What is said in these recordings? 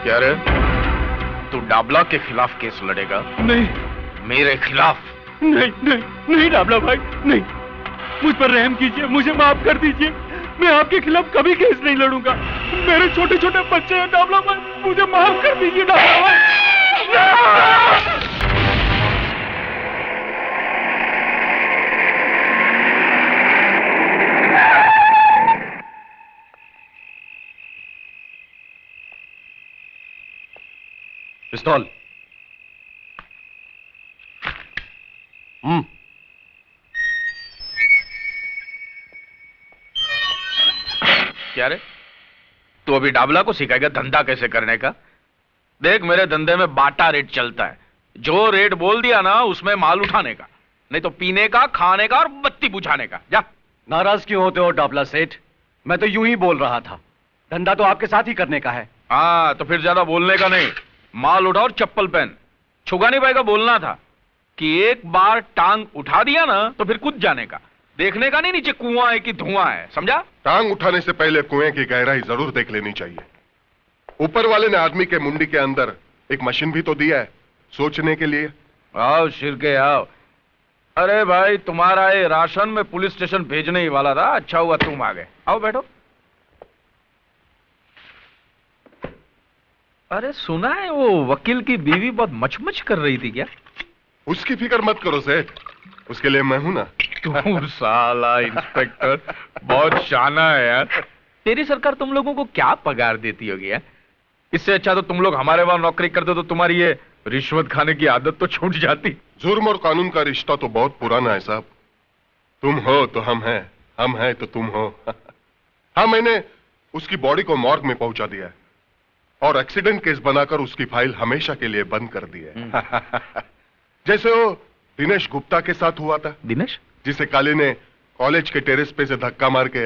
क्या रे, तू डाबला के खिलाफ केस लड़ेगा? नहीं। मेरे खिलाफ? नहीं नहीं नहीं डाबला भाई, नहीं। मुझ पर रहम कीजिए, मुझे माफ कर दीजिए। मैं आपके खिलाफ कभी केस नहीं लड़ूंगा। मेरे छोटे छोटे बच्चे हैं डाबला भाई, मुझे माफ कर दीजिए डाबला भाई। पिस्तौल। क्या रे, तू अभी डाबला को सिखाएगा धंधा कैसे करने का? देख, मेरे धंधे में बाटा रेट चलता है। जो रेट बोल दिया ना, उसमें माल उठाने का, नहीं तो पीने का, खाने का और बत्ती बुझाने का। जा। नाराज क्यों होते हो डाबला सेठ? मैं तो यूं ही बोल रहा था, धंधा तो आपके साथ ही करने का है। हाँ, तो फिर ज्यादा बोलने का नहीं। माल उठा और चप्पल पहन। छुगा नहीं पाएगा। बोलना था कि एक बार टांग उठा दिया ना तो फिर कूद जाने का। देखने का नहीं नीचे कुआं है कि धुआं है, समझा? टांग उठाने से पहले कुएं की गहराई जरूर देख लेनी चाहिए। ऊपर वाले ने आदमी के मुंडी के अंदर एक मशीन भी तो दिया है सोचने के लिए। आओ शिरके आओ। अरे भाई, तुम्हारा ये राशन में पुलिस स्टेशन भेजने ही वाला था। अच्छा हुआ तुम आ गए। आओ बैठो। अरे सुना है वो वकील की बीवी बहुत मचमच कर रही थी क्या? उसकी फिक्र मत करो सेठ, उसके लिए मैं हूं ना। तू साला इंस्पेक्टर बहुत शाना है यार। तेरी सरकार तुम लोगों को क्या पगार देती होगी यार? इससे अच्छा तो तुम लोग हमारे वहां नौकरी करते तो तुम्हारी ये रिश्वत खाने की आदत तो छूट जाती। जुर्म और कानून का रिश्ता तो बहुत पुराना है साहब। तुम हो तो हम हैं तो तुम हो। हाँ, मैंने उसकी बॉडी को मॉर्ग में पहुंचा दिया है और एक्सीडेंट केस बनाकर उसकी फाइल हमेशा के लिए बंद कर दी है। जैसे वो दिनेश गुप्ता के साथ हुआ था। दिनेश? जिसे काली ने कॉलेज के टेरेस पे से धक्का मार के।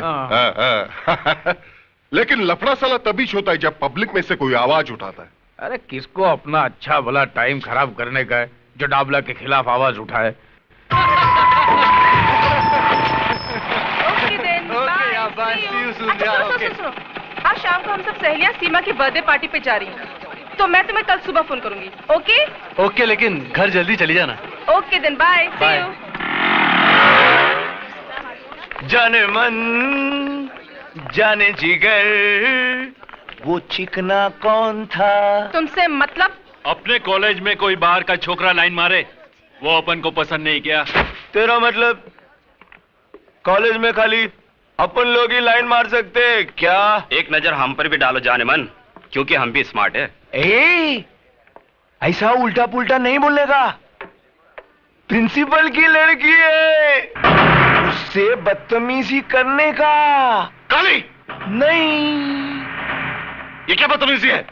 लेकिन लफड़ा साला तभी होता है जब पब्लिक में से कोई आवाज उठाता है। अरे किसको अपना अच्छा भला टाइम खराब करने का है जो डाबला के खिलाफ आवाज उठाए? आज शाम को हम सब सहेलियां सीमा की बर्थडे पार्टी पे जा रही हैं, तो मैं तुम्हें कल सुबह फोन करूंगी। ओके? ओके, लेकिन घर जल्दी चली जाना। Okay then, bye, see you. जाने मन जाने जिगर, वो चिकना कौन था? तुमसे मतलब? अपने कॉलेज में कोई बाहर का छोकरा लाइन मारे, वो अपन को पसंद नहीं किया। तेरा मतलब कॉलेज में खाली अपन लोग ही लाइन मार सकते हैं क्या? एक नजर हम पर भी डालो जाने मन, क्योंकि हम भी स्मार्ट है। ऐसा उल्टा पुल्टा नहीं बोलने का। प्रिंसिपल की लड़की है, उससे बदतमीजी करने का। काली! नहीं। ये क्या बदतमीजी है?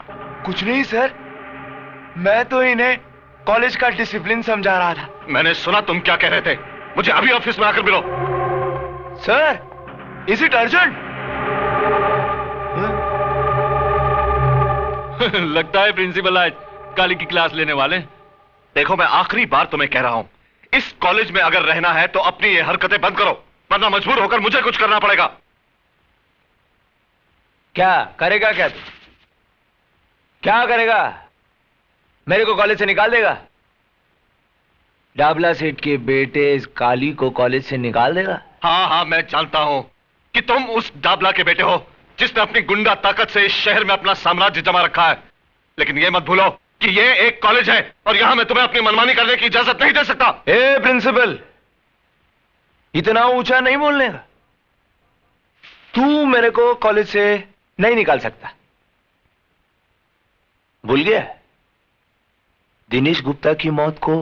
कुछ नहीं सर, मैं तो इन्हें कॉलेज का डिसिप्लिन समझा रहा था। मैंने सुना तुम क्या कह रहे थे। मुझे अभी ऑफिस में आकर मिलो। Sir, is it urgent? लगता है प्रिंसिपल आज काली की क्लास लेने वाले। देखो, मैं आखिरी बार तुम्हें कह रहा हूं, इस कॉलेज में अगर रहना है तो अपनी ये हरकतें बंद करो, वरना मजबूर होकर मुझे कुछ करना पड़ेगा। क्या करेगा? क्या तू क्या करेगा? मेरे को कॉलेज से निकाल देगा? डाबला सेठ के बेटे इस काली को कॉलेज से निकाल देगा? हाँ, मैं जानता हूं कि तुम उस डाबला के बेटे हो जिसने अपनी गुंडा ताकत से इस शहर में अपना साम्राज्य जमा रखा है। लेकिन यह मत भूलो कि यह एक कॉलेज है और यहां मैं तुम्हें अपनी मनमानी करने की इजाजत नहीं दे सकता। ए प्रिंसिपल, इतना ऊंचा नहीं बोलने का। तू मेरे को कॉलेज से नहीं निकाल सकता। भूल गया दिनेश गुप्ता की मौत को?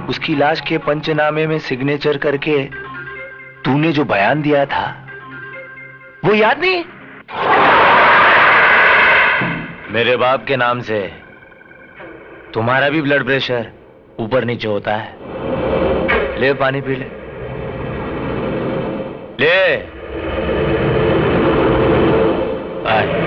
उसकी लाश के पंचनामे में सिग्नेचर करके तूने जो बयान दिया था, वो याद नहीं? मेरे बाप के नाम से तुम्हारा भी ब्लड प्रेशर ऊपर नीचे होता है। ले पानी पी ले। आए।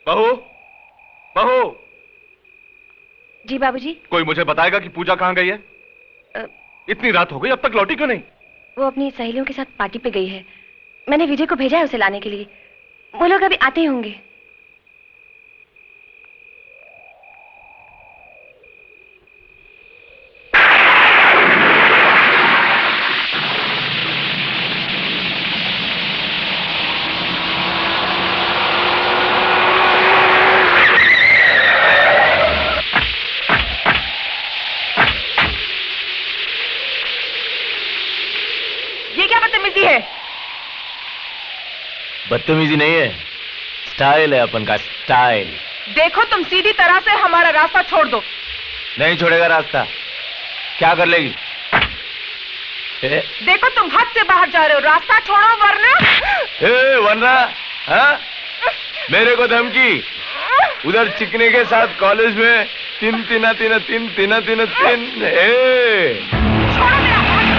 बहू, बहू। जी बाबूजी। कोई मुझे बताएगा कि पूजा कहाँ गई है? इतनी रात हो गई, अब तक लौटी क्यों नहीं? वो अपनी सहेलियों के साथ पार्टी पे गई है। मैंने विजय को भेजा है उसे लाने के लिए। वो लोग अभी आते ही होंगे। बदतमीजी नहीं है, स्टाइल है अपन का, स्टाइल। देखो तुम सीधी तरह से हमारा रास्ता छोड़ दो। नहीं छोड़ेगा रास्ता। क्या कर लेगी? देखो तुम हद से बाहर जा रहे हो, रास्ता छोड़ो वरना। वरना? हाँ? मेरे को धमकी? उधर चिकने के साथ कॉलेज में तीन। छोड़ो मेरा हाथ।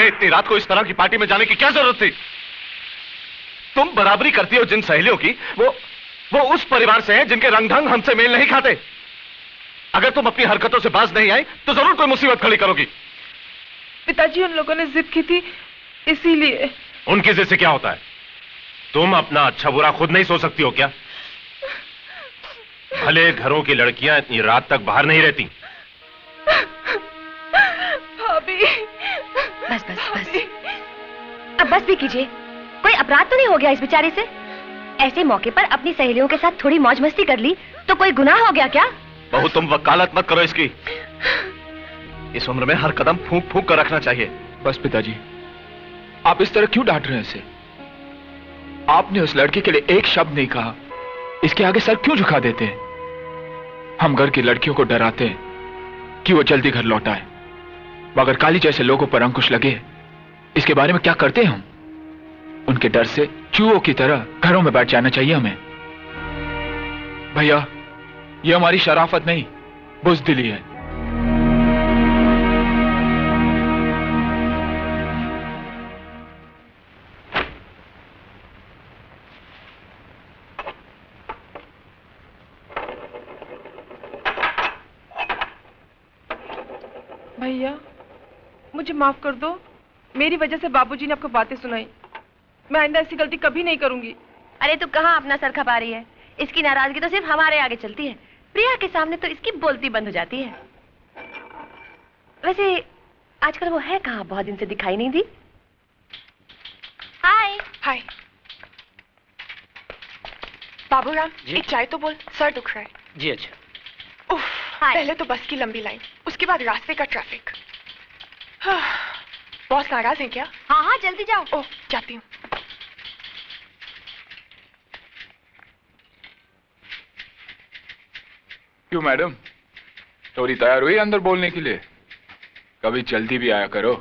इतनी रात को इस तरह की पार्टी में जाने की क्या जरूरत थी? तुम बराबरी करती हो जिन सहेलियों की, वो उस परिवार से हैं जिनके रंग ढंग हमसे मेल नहीं खाते। अगर तुम अपनी हरकतों से बाज नहीं आई तो जरूर कोई मुसीबत खड़ी करोगी। पिताजी उन लोगों ने जिद की थी, इसीलिए। उनकी जिद से क्या होता है? तुम अपना अच्छा बुरा खुद नहीं सोच सकती हो क्या? भले घरों की लड़कियां इतनी रात तक बाहर नहीं रहती। भाभी। बस बस बस, अब बस भी कीजिए। कोई अपराध तो नहीं हो गया इस बेचारे से? ऐसे मौके पर अपनी सहेलियों के साथ थोड़ी मौज मस्ती कर ली तो कोई गुनाह हो गया क्या? बहू तुम वकालत मत करो इसकी। इस उम्र में हर कदम फूंक फूंक कर रखना चाहिए। बस पिताजी, आप इस तरह क्यों डांट रहे हैं इसे? आपने उस लड़के के लिए एक शब्द नहीं कहा, इसके आगे सर क्यों झुका देते हैं? हम घर की लड़कियों को डराते हैं कि वो जल्दी घर लौट आए, मगर काली जैसे लोगों पर अंकुश लगे इसके बारे में क्या करते हैं हम? उनके डर से चूहों की तरह घरों में बैठ जाना चाहिए हमें। भैया, ये हमारी शराफत नहीं, बुज़दिली है। भैया, मुझे माफ कर दो। मेरी वजह से बाबूजी ने आपको बातें सुनाई। मैं आइंदा ऐसी गलती कभी नहीं करूंगी। अरे तू कहाँ अपना सर खपा रही है? इसकी नाराजगी तो सिर्फ हमारे आगे चलती है, प्रिया के सामने तो इसकी बोलती बंद हो जाती है। वैसे आजकल वो है कहाँ? बहुत दिन से दिखाई नहीं दी। हाय। हाय बाबूराम, एक चाय तो बोल, सर दुख रहा है। जी अच्छा। उफ, पहले तो बस की लंबी लाइन, उसके बाद रास्ते का ट्रैफिक। बॉस नाराज है क्या? हाँ हाँ जल्दी जाओ। ओह, जाती हूँ। क्यों मैडम, थोड़ी तैयार हुई अंदर बोलने के लिए? कभी जल्दी भी आया करो।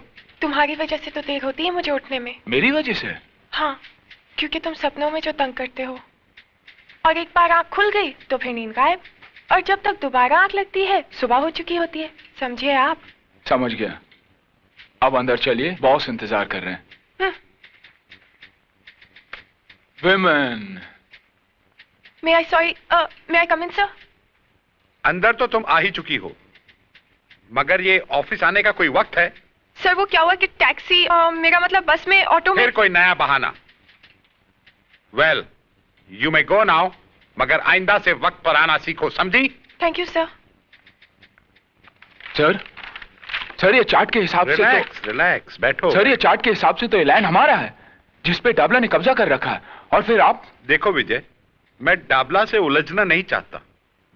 तुम्हारी वजह से तो देर होती है मुझे उठने में। मेरी वजह से? हाँ, क्योंकि तुम सपनों में जो तंग करते हो, और एक बार आंख खुल गई तो फिर नींद गायब, और जब तक दोबारा आंख लगती है सुबह हो चुकी होती है। समझिए आप? समझ गया। अब अंदर चलिए, बॉस इंतजार कर रहे हैं। विमेन। मे आई कम इन सर? अंदर तो तुम आ ही चुकी हो, मगर ये ऑफिस आने का कोई वक्त है? सर वो क्या हुआ कि टैक्सी, मेरा मतलब बस में, ऑटो में। फिर कोई नया बहाना। Well, you may go now, मगर आइंदा से वक्त पर आना सीखो, समझी? Thank you sir. सर ये चार्ट के हिसाब से तो रिलैक्स बैठो। सर ये चार्ट के हिसाब से तो ये लैंड हमारा है, जिसपे डाबला ने कब्जा कर रखा है, और फिर आप। देखो विजय, मैं डाबला से उलझना नहीं चाहता।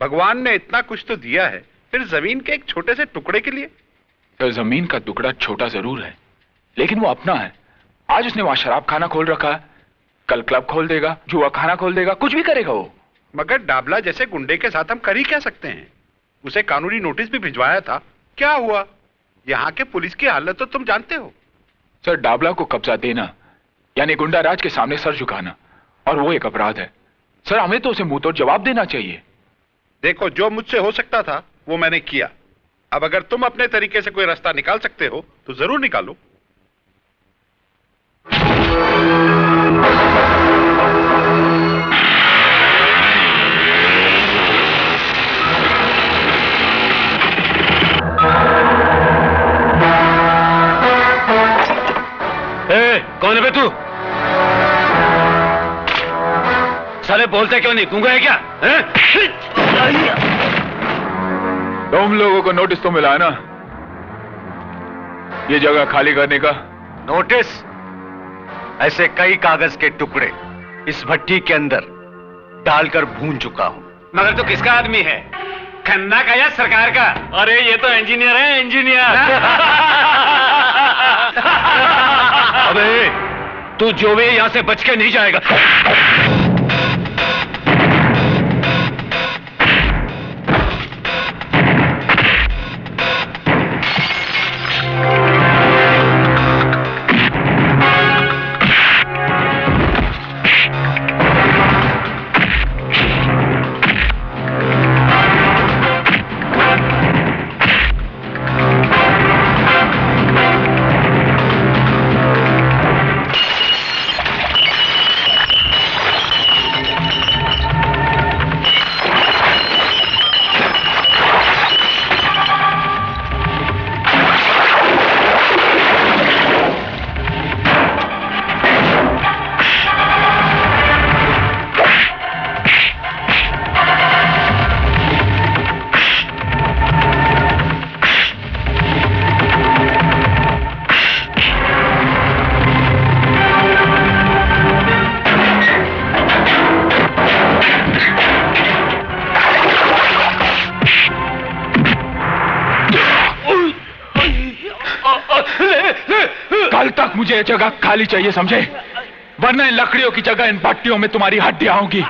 भगवान ने इतना कुछ तो दिया है, फिर जमीन के एक छोटे से टुकड़े के लिए। तो जमीन का टुकड़ा छोटा जरूर है, लेकिन वो अपना है। आज उसने वहां शराब खाना खोल रखा है, कल क्लब खोल देगा, जुआ खाना खोल देगा, कुछ भी करेगा वो। मगर डाबला जैसे गुंडे के साथ हम कर ही क्या सकते हैं? उसे कानूनी नोटिस भी भिजवाया था, क्या हुआ? यहाँ के पुलिस की हालत तो तुम जानते हो। सर डाबला को कब्जा देना यानी गुंडा राज के सामने सर झुकाना, और वो एक अपराध है। सर हमें तो उसे मुंह तोड़ जवाब देना चाहिए। देखो, जो मुझसे हो सकता था वो मैंने किया। अब अगर तुम अपने तरीके से कोई रास्ता निकाल सकते हो तो जरूर निकालो। कौन है बे तू? साले बोलते क्यों नहीं? गूंगा है क्या? तुम लोगों को नोटिस तो मिला है ना, ये जगह खाली करने का? नोटिस? ऐसे कई कागज के टुकड़े इस भट्टी के अंदर डालकर भून चुका हूं। मगर तू किसका आदमी है? खन्ना का या सरकार का? अरे ये तो इंजीनियर है, इंजीनियर। अबे तू जो भी यहां से बच के नहीं जाएगा। मुझे ये जगह खाली चाहिए, समझे? वरना इन लकड़ियों की जगह इन भट्टियों में तुम्हारी हड्डियां होंगी।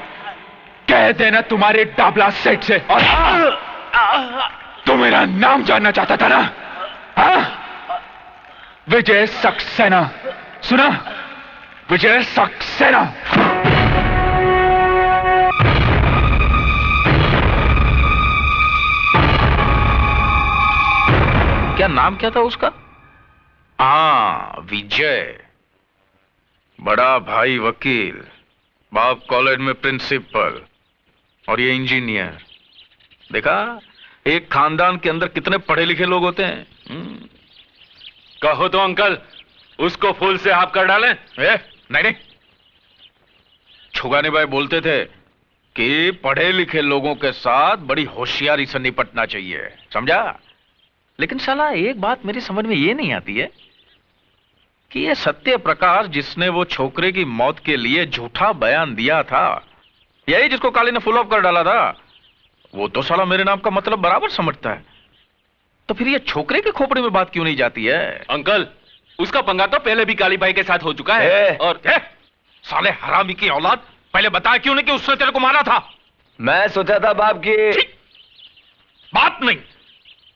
कह देना तुम्हारे डाबला सेट से। और तू मेरा नाम जानना चाहता था ना? विजय सक्सेना, सुना? विजय सक्सेना। क्या नाम क्या था उसका? हाँ, विजय। बड़ा भाई वकील, बाप कॉलेज में प्रिंसिपल, और ये इंजीनियर। देखा, एक खानदान के अंदर कितने पढ़े लिखे लोग होते हैं। कहो तो अंकल, उसको फूल से आप कर डालें। नहीं, छुगाने भाई बोलते थे कि पढ़े लिखे लोगों के साथ बड़ी होशियारी से निपटना चाहिए, समझा? लेकिन साला एक बात मेरी समझ में ये नहीं आती है कि ये सत्य प्रकाश जिसने वो छोकरे की मौत के लिए झूठा बयान दिया था, यही जिसको काली ने फुल ऑफ कर डाला था, वो तो साला मेरे नाम का मतलब बराबर समझता है। तो फिर ये छोकरे के खोपड़े में बात क्यों नहीं जाती है? अंकल, उसका पंगा तो पहले भी काली भाई के साथ हो चुका है। और साले हरामी की औलाद, पहले बताया क्यों नहीं कि उसने तेरे को मारा था? मैं सोचा था बाप की। बात नहीं,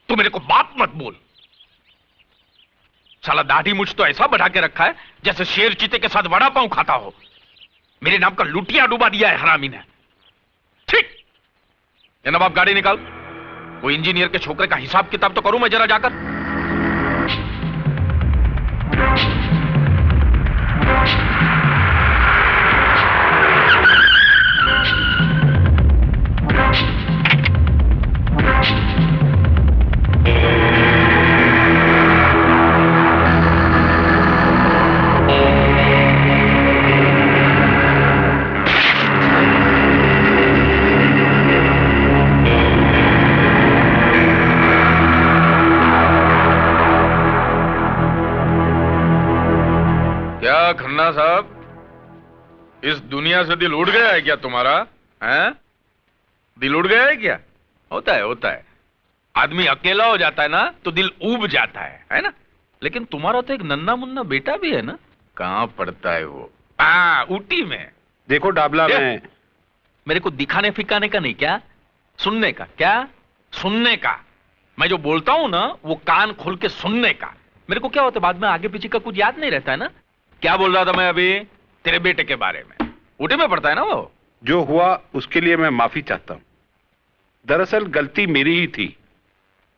तू मेरे को बात मत बोल। साला दाढ़ी मुझ तो ऐसा बढ़ा के रखा है जैसे शेर चीते के साथ वड़ा पांव खाता हो। मेरे नाम का लुटिया डुबा दिया है हरामी ने। ठीक, ये नवाब गाड़ी निकाल। वो इंजीनियर के छोकरे का हिसाब किताब तो करूं मैं जरा जाकर। खन्ना साहब, इस दुनिया से दिल उड़ गया है क्या तुम्हारा? हैं? दिल उड़ गया है क्या? होता है। आदमी अकेला हो जाता है ना तो दिल ऊब जाता है ना? लेकिन तुम्हारा तो एक नन्ना मुन्ना बेटा भी है ना? कहां पढ़ता है वो? ऊटी में। देखो डाबला, में मेरे को दिखाने फिकाने का नहीं, क्या सुनने का? क्या सुनने का? मैं जो बोलता हूं ना वो कान खोल के सुनने का। मेरे को क्या होता है बाद में आगे पीछे का कुछ याद नहीं रहता है ना। क्या बोल रहा था मैं अभी? तेरे बेटे के बारे में। ऊटी में पढ़ता है ना वो? जो हुआ उसके लिए मैं माफी चाहता हूं। दरअसल गलती मेरी ही थी,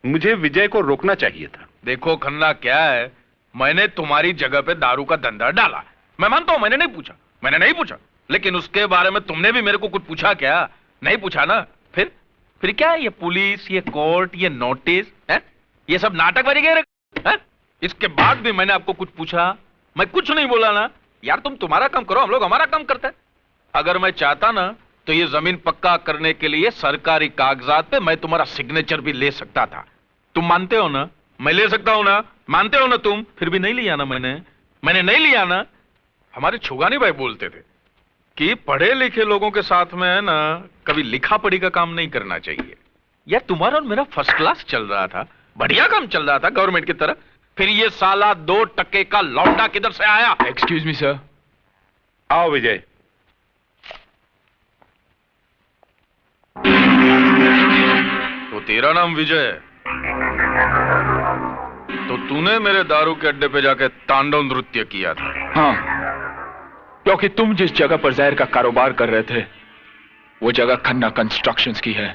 मुझे विजय को रोकना चाहिए था। देखो खन्ना, क्या है, मैंने तुम्हारी जगह पे दारू का धंधा डाला, मैं मानता हूं। मैंने नहीं पूछा, लेकिन उसके बारे में तुमने भी मेरे को कुछ पूछा क्या? नहीं पूछा ना। फिर क्या है ये पुलिस, ये कोर्ट, ये नोटिस है, ये सब नाटक बन गए। इसके बाद भी मैंने आपको कुछ पूछा? मैं कुछ नहीं बोला ना। यार तुम तुम्हारा काम करो, हम लोग हमारा काम करते हैं। अगर मैं चाहता ना तो ये जमीन पक्का करने के लिए सरकारी कागजात पे मैं तुम्हारा सिग्नेचर भी ले सकता था। तुम मानते हो ना? मैं ले सकता हूं ना? मानते हो ना तुम? फिर भी नहीं लिया ना मैंने नहीं लिया ना। हमारे छुगानी भाई बोलते थे कि पढ़े लिखे लोगों के साथ में है ना कभी लिखा पढ़ी का काम नहीं करना चाहिए। यार तुम्हारा और मेरा फर्स्ट क्लास चल रहा था, बढ़िया काम चल रहा था गवर्नमेंट की तरह। फिर ये साला 2 टके का लौंडा किधर से आया? Excuse me sir. आओ विजय। तो तेरा नाम विजय है? तो तूने मेरे दारू के अड्डे पे जाके तांडव नृत्य किया था? हाँ, क्योंकि तुम जिस जगह पर जहर का कारोबार कर रहे थे वो जगह खन्ना कंस्ट्रक्शंस की है।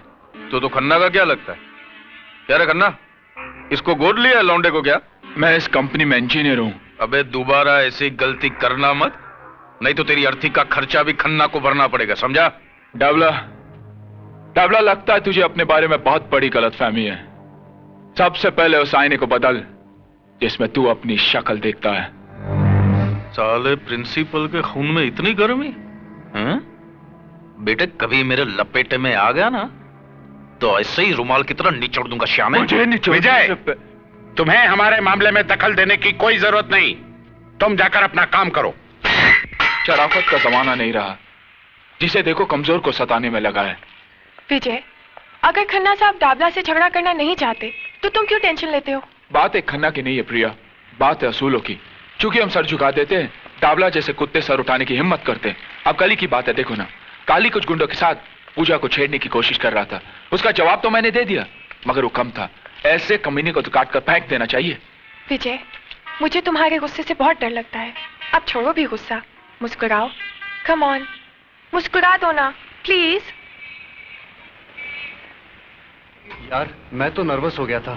तो खन्ना का क्या लगता है? क्या रे खन्ना, इसको गोद लिया है लौंडे को क्या? मैं इस कंपनी में इंजीनियर हूं। अबे दोबारा ऐसी गलती करना मत, नहीं तो तेरी अर्थी का खर्चा भी खन्ना को भरना पड़ेगा, समझा? डाबला, लगता है तुझे अपने बारे में बहुत बड़ी गलतफहमी है। सबसे पहले उस आईने को बदल जिसमें तू अपनी शक्ल देखता है। साले प्रिंसिपल के खून में इतनी गर्मी? बेटे कभी मेरे लपेटे में आ गया ना तो ऐसे ही रुमाल की तरह निचोड़ दूंगा श्याम। विजय, तुम्हें हमारे मामले में दखल देने की कोई जरूरत नहीं। तुम जाकर अपना काम करो। शराफत का जमाना नहीं रहा, जिसे देखो कमजोर को सताने में लगा है। विजय, अगर खन्ना साहब डाबला से झगड़ा करना नहीं चाहते तो तुम क्यों टेंशन लेते हो? बात एक खन्ना की नहीं है प्रिया, बात है असूलों की। चूंकि हम सर झुका देते हैं, डाबला जैसे कुत्ते सर उठाने की हिम्मत करते हैं। अब कल ही की बात है, देखो ना, काली कुछ गुंडों के साथ पूजा को छेड़ने की कोशिश कर रहा था। उसका जवाब तो मैंने दे दिया, मगर वो कम था। ऐसे कमीने को तो काट कर फेंक देना चाहिए। विजय, मुझे तुम्हारे गुस्से से बहुत डर लगता है। अब छोड़ो भी गुस्सा, मुस्कुराओ। कम ऑन, मुस्कुरा दो ना प्लीज। यार मैं तो नर्वस हो गया था।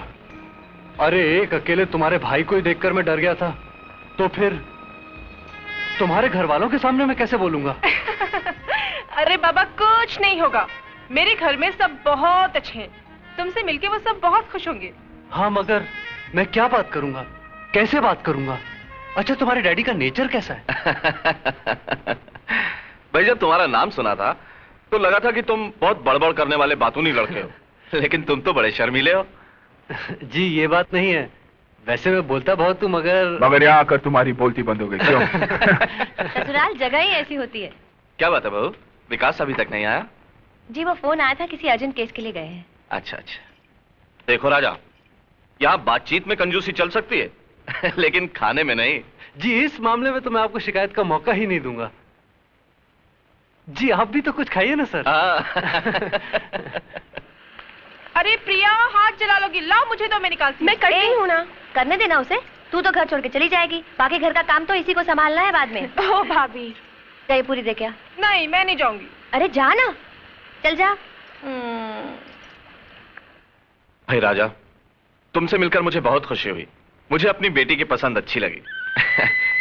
अरे एक अकेले तुम्हारे भाई को ही देखकर मैं डर गया था, तो फिर तुम्हारे घर वालों के सामने मैं कैसे बोलूंगा? अरे बाबा कुछ नहीं होगा, मेरे घर में सब बहुत अच्छे हैं। तुमसे मिलके वो सब बहुत खुश होंगे। हाँ मगर मैं क्या बात करूंगा, कैसे बात करूंगा? अच्छा तुम्हारे डैडी का नेचर कैसा है? भाई जब तुम्हारा नाम सुना था तो लगा था कि तुम बहुत बड़बड़ करने वाले बातूनी लड़के हो, लेकिन तुम तो बड़े शर्मीले हो। जी ये बात नहीं है, वैसे मैं बोलता बहुत हूँ मगर यहाँ आकर तुम्हारी बोलती बंद हो गई क्यों? ससुराल जगह ही ऐसी होती है। क्या बात है बहू, विकास अभी तक नहीं आया? जी वो फोन आया था, किसी अर्जेंट केस के लिए गए हैं। अच्छा अच्छा। देखो राजा, यहाँ बातचीत में कंजूसी चल सकती है लेकिन खाने में नहीं। जी इस मामले में तो मैं आपको शिकायत का मौका ही नहीं दूंगा। जी आप भी तो कुछ खाइए ना सर। अरे प्रिया, हाथ जला लोगी। लाओ मुझे तो, मैं निकालती हूँ। मैं करती हूँ ना। करने देना उसे। तू तो घर छोड़ के चली जाएगी, बाकी घर का काम तो इसी को संभालना है बाद में। ओ भाभी, चाय पूरी दे क्या? नहीं, मैं नहीं जाऊंगी। अरे जा ना, चल जा। भाई राजा, तुमसे मिलकर मुझे बहुत खुशी हुई। मुझे अपनी बेटी की पसंद अच्छी लगी।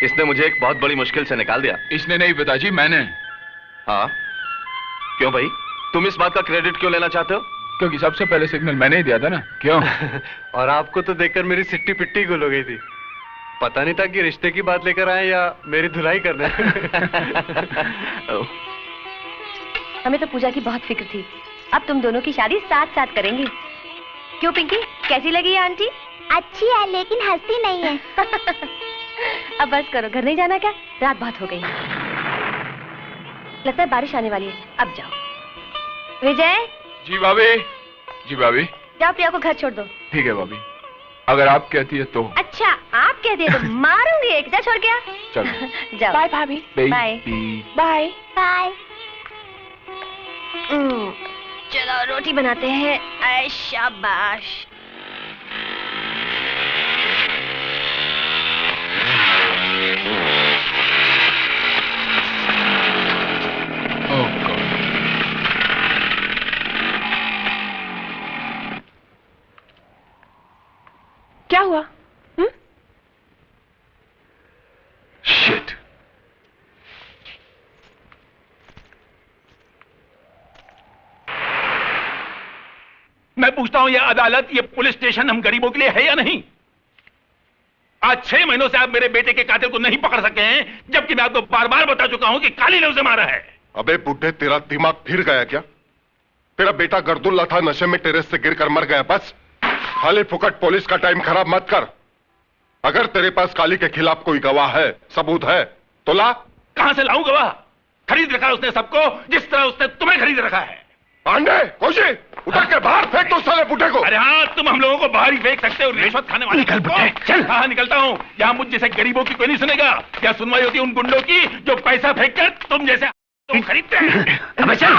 इसने मुझे एक बहुत बड़ी मुश्किल से निकाल दिया। इसने नहीं पिताजी, मैंने। हाँ, क्यों भाई, तुम इस बात का क्रेडिट क्यों लेना चाहते हो? क्योंकि सबसे पहले सिग्नल मैंने ही दिया था ना। क्यों? और आपको तो देखकर मेरी सिट्टी पिट्टी गुल हो गई थी। पता नहीं था कि रिश्ते की बात लेकर आए या मेरी धुलाई करने। हमें तो पूजा की बहुत फिक्र थी। अब तुम दोनों की शादी साथ साथ करेंगी। क्यों पिंकी, कैसी लगी है आंटी? अच्छी है, लेकिन हंसती नहीं है। अब बस करो, घर नहीं जाना क्या? रात बहुत हो गई। लगता है बारिश आने वाली है, अब जाओ। विजय। जी भाभी। जी भाभी। जाओ प्रिया को घर छोड़ दो। ठीक है भाभी, अगर आप कहती है तो। अच्छा, आप कहती है तो मारूंगी एक। जा छोड़ गया। चलो जाओ। बाय भाभी। Bye bye bye. चलो रोटी बनाते हैं। ऐ शाबाश। क्या हुआ? शिट। मैं पूछता हूं, ये अदालत, ये पुलिस स्टेशन हम गरीबों के लिए है या नहीं? आज 6 महीनों से आप मेरे बेटे के कातिल को नहीं पकड़ सके हैं, जबकि मैं आपको बार बार बता चुका हूं कि काली ने उसे मारा है। अबे बुड्ढे, तेरा दिमाग फिर गया क्या? तेरा बेटा गर्दुल्ला था, नशे में टेरेस से गिरकर मर गया। बस खाली फुकट पुलिस का टाइम खराब मत कर। अगर तेरे पास काली के खिलाफ कोई गवाह है, सबूत है, तो ला। कहां से लाऊं गवाह? खरीद रखा उसने सबको, जिस तरह उसने तुम्हें खरीद रखा है। पांडे, कोशिश उतर के बाहर फेंक दो साले बुड्ढे को। अरे हाँ, तुम हम लोगों को बाहर ही फेंक सकते हो, रिश्वत खाने वाले। निकल बुड्ढे, चल। हाँ, निकलता हूँ। यहाँ मुझ जैसे गरीबों की कोई नहीं सुनेगा। क्या सुनवाई होती है उन गुंडों की जो पैसा फेंक कर तुम जैसे तुम खरीदते हैं। अबे चल।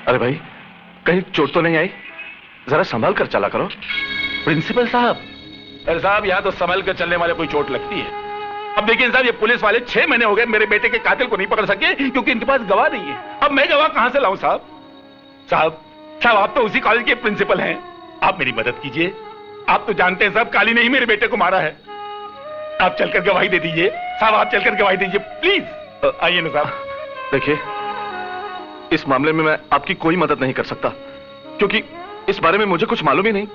अरे भाई, कहीं चोट तो नहीं आई? जरा संभाल कर चला करो। प्रिंसिपल साहब। अरे साहब, यहाँ तो संभल कर चलने वाले कोई चोट लगती है। अब देखिए साहब, ये पुलिस वाले 6 महीने हो गए मेरे बेटे के कातिल को नहीं पकड़ सके क्योंकि इनके पास गवाह नहीं है। अब मैं गवाह कहां से लाऊं साहब? साहब, आप तो उसी कॉलेज के प्रिंसिपल हैं। आप मेरी मदद कीजिए। आप तो जानते हैं साहब, काली ने ही मेरे बेटे को मारा है। आप चलकर गवाही दे दीजिए साहब, आप चलकर गवाही दीजिए प्लीज। आइए ना साहब। देखिए, इस मामले में मैं आपकी कोई मदद नहीं कर सकता क्योंकि इस बारे में मुझे कुछ मालूम ही नहीं।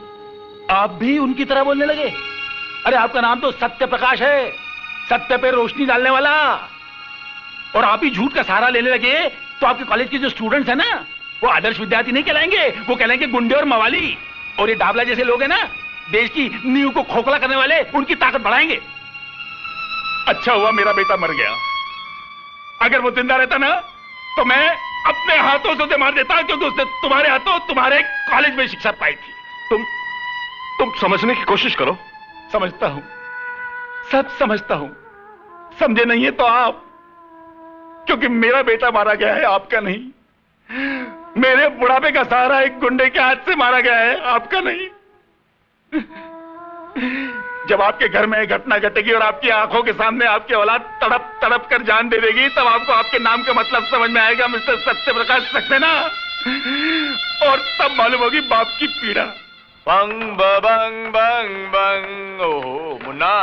आप भी उनकी तरह बोलने लगे? अरे आपका नाम तो सत्य प्रकाश है, सत्य पे रोशनी डालने वाला। और आप ही झूठ का सहारा लेने लगे तो आपके कॉलेज के जो स्टूडेंट्स हैं ना, वो आदर्श विद्यार्थी नहीं कहलाएंगे, वो कहलाएंगे गुंडे और मवाली। और ये डाबला जैसे लोग हैं ना, देश की नींव को खोखला करने वाले, उनकी ताकत बढ़ाएंगे। अच्छा हुआ मेरा बेटा मर गया। अगर वो जिंदा रहता ना तो मैं अपने हाथों से उसे मार देता, क्योंकि उसने तुम्हारे हाथों तुम्हारे कॉलेज में शिक्षा पाई थी। तुम समझने की कोशिश करो। समझता हूं, सब समझता हूं। समझे नहीं है तो आप, क्योंकि मेरा बेटा मारा गया है, आपका नहीं। मेरे बुढ़ापे का सहारा एक गुंडे के हाथ से मारा गया है, आपका नहीं। जब आपके घर में एक घटना घटेगी और आपकी आंखों के सामने आपकी औलाद तड़प तड़प कर जान दे देगी, तब आपको आपके नाम का मतलब समझ में आएगा, मिस्टर सत्य प्रकाश सक्सेना। और तब मालूम होगी बाप की पीड़ा। बंग बंग बंग बंग। ओहो मुन्ना,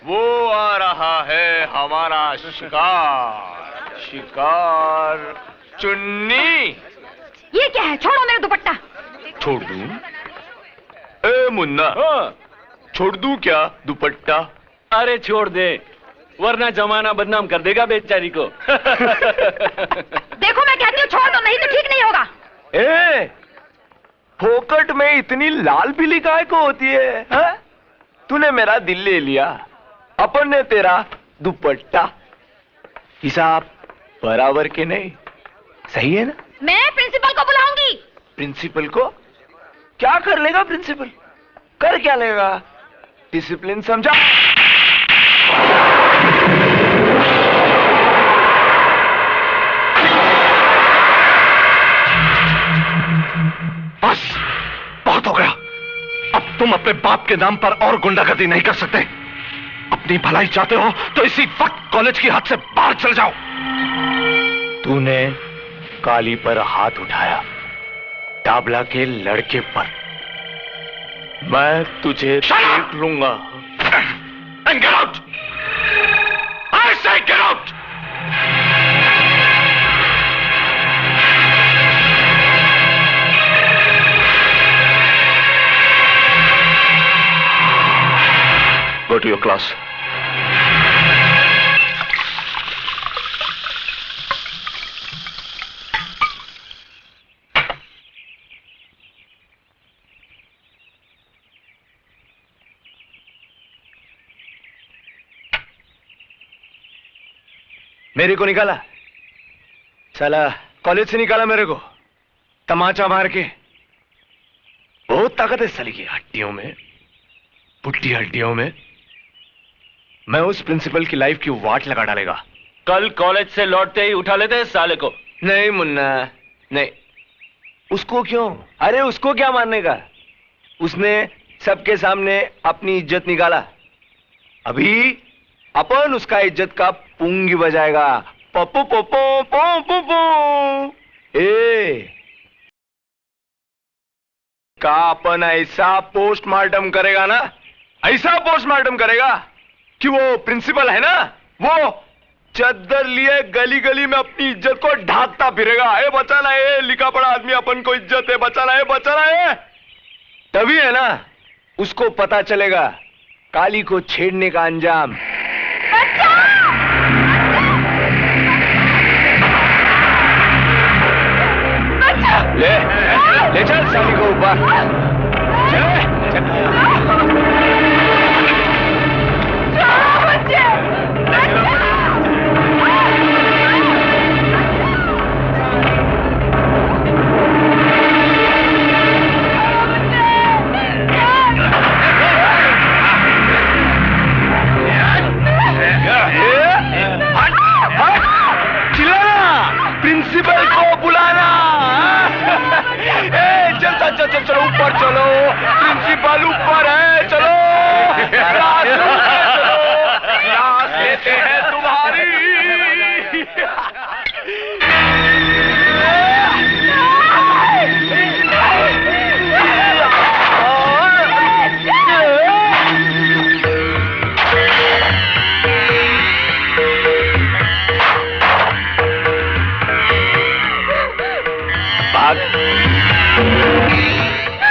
वो आ रहा है हमारा शिकार। शिकार। चुन्नी। ये क्या है? छोड़ो मेरा दुपट्टा। छोड़ दूं? ए मुन्ना, छोड़ दूं क्या दुपट्टा? अरे छोड़ दे, वरना जमाना बदनाम कर देगा बेचारी को। देखो मैं कहती हूँ छोड़ दो, नहीं तो ठीक नहीं होगा। ए, फोकट में इतनी लाल पीली काय को होती है, हा? तूने मेरा दिल ले लिया, अपन ने तेरा दुपट्टा। हिसाब बराबर के नहीं, सही है ना? मैं प्रिंसिपल को बुलाऊंगी। प्रिंसिपल को? क्या कर लेगा प्रिंसिपल? कर क्या लेगा? डिसिप्लिन समझा? अपने बाप के नाम पर और गुंडागर्दी नहीं कर सकते। अपनी भलाई चाहते हो तो इसी वक्त कॉलेज की हद से बाहर चल जाओ। तूने काली पर हाथ उठाया, डाबला के लड़के पर। मैं तुझे देख लूंगा। And get out! I say get out! Go to your class. मेरे को निकाला, साला कॉलेज से निकाला मेरे को तमाचा मार के। बहुत ताकत है साली की हड्डियों में, पुट्टी हड्डियों में। मैं उस प्रिंसिपल की लाइफ की वाट लगा डालेगा। कल कॉलेज से लौटते ही उठा लेते साले को। नहीं मुन्ना, नहीं। उसको क्यों? अरे उसको क्या मारने का? उसने सबके सामने अपनी इज्जत निकाला। अभी अपन उसका इज्जत का पुंगी बजाएगा। पप्पू पप्पू पप्पू पप्पू। का अपन ऐसा पोस्टमार्टम करेगा ना, ऐसा पोस्टमार्टम करेगा कि वो प्रिंसिपल है ना, वो चद्दर लिए गली गली में अपनी इज्जत को ढाकता फिरेगा। ए बचाना है, लिखा पड़ा आदमी अपन को इज्जत है, बचाना है, बचाना है। तभी है ना उसको पता चलेगा काली को छेड़ने का अंजाम। ले चल साली को ऊपर। प्रिंसिपल को बुलाना। चल चल चलो ऊपर चलो, प्रिंसिपल ऊपर है, चलो क्लास लेते हैं तुम्हारी। भाग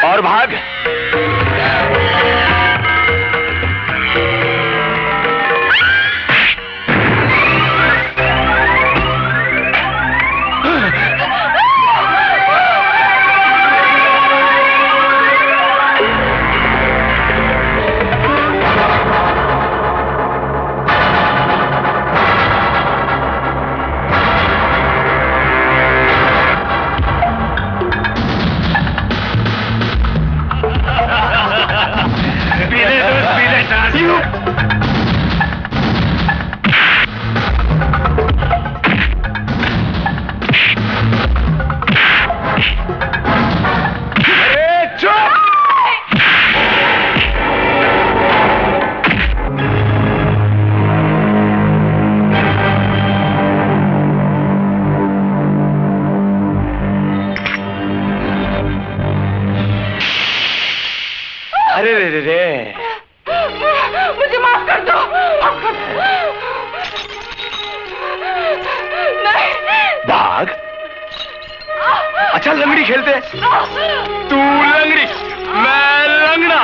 और भाग। मुझे माफ कर दो। नहीं। भाग। अच्छा लंगड़ी खेलते? तू लंगड़ी, मैं लंगड़ा।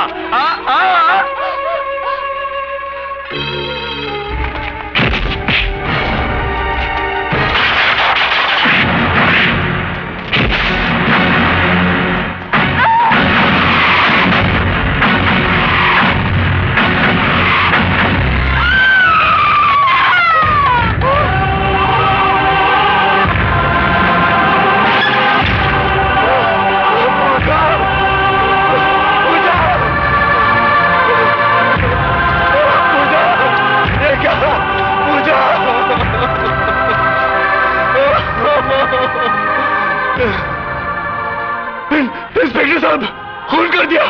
इंस्पेक्टर साहब, खून कर दिया।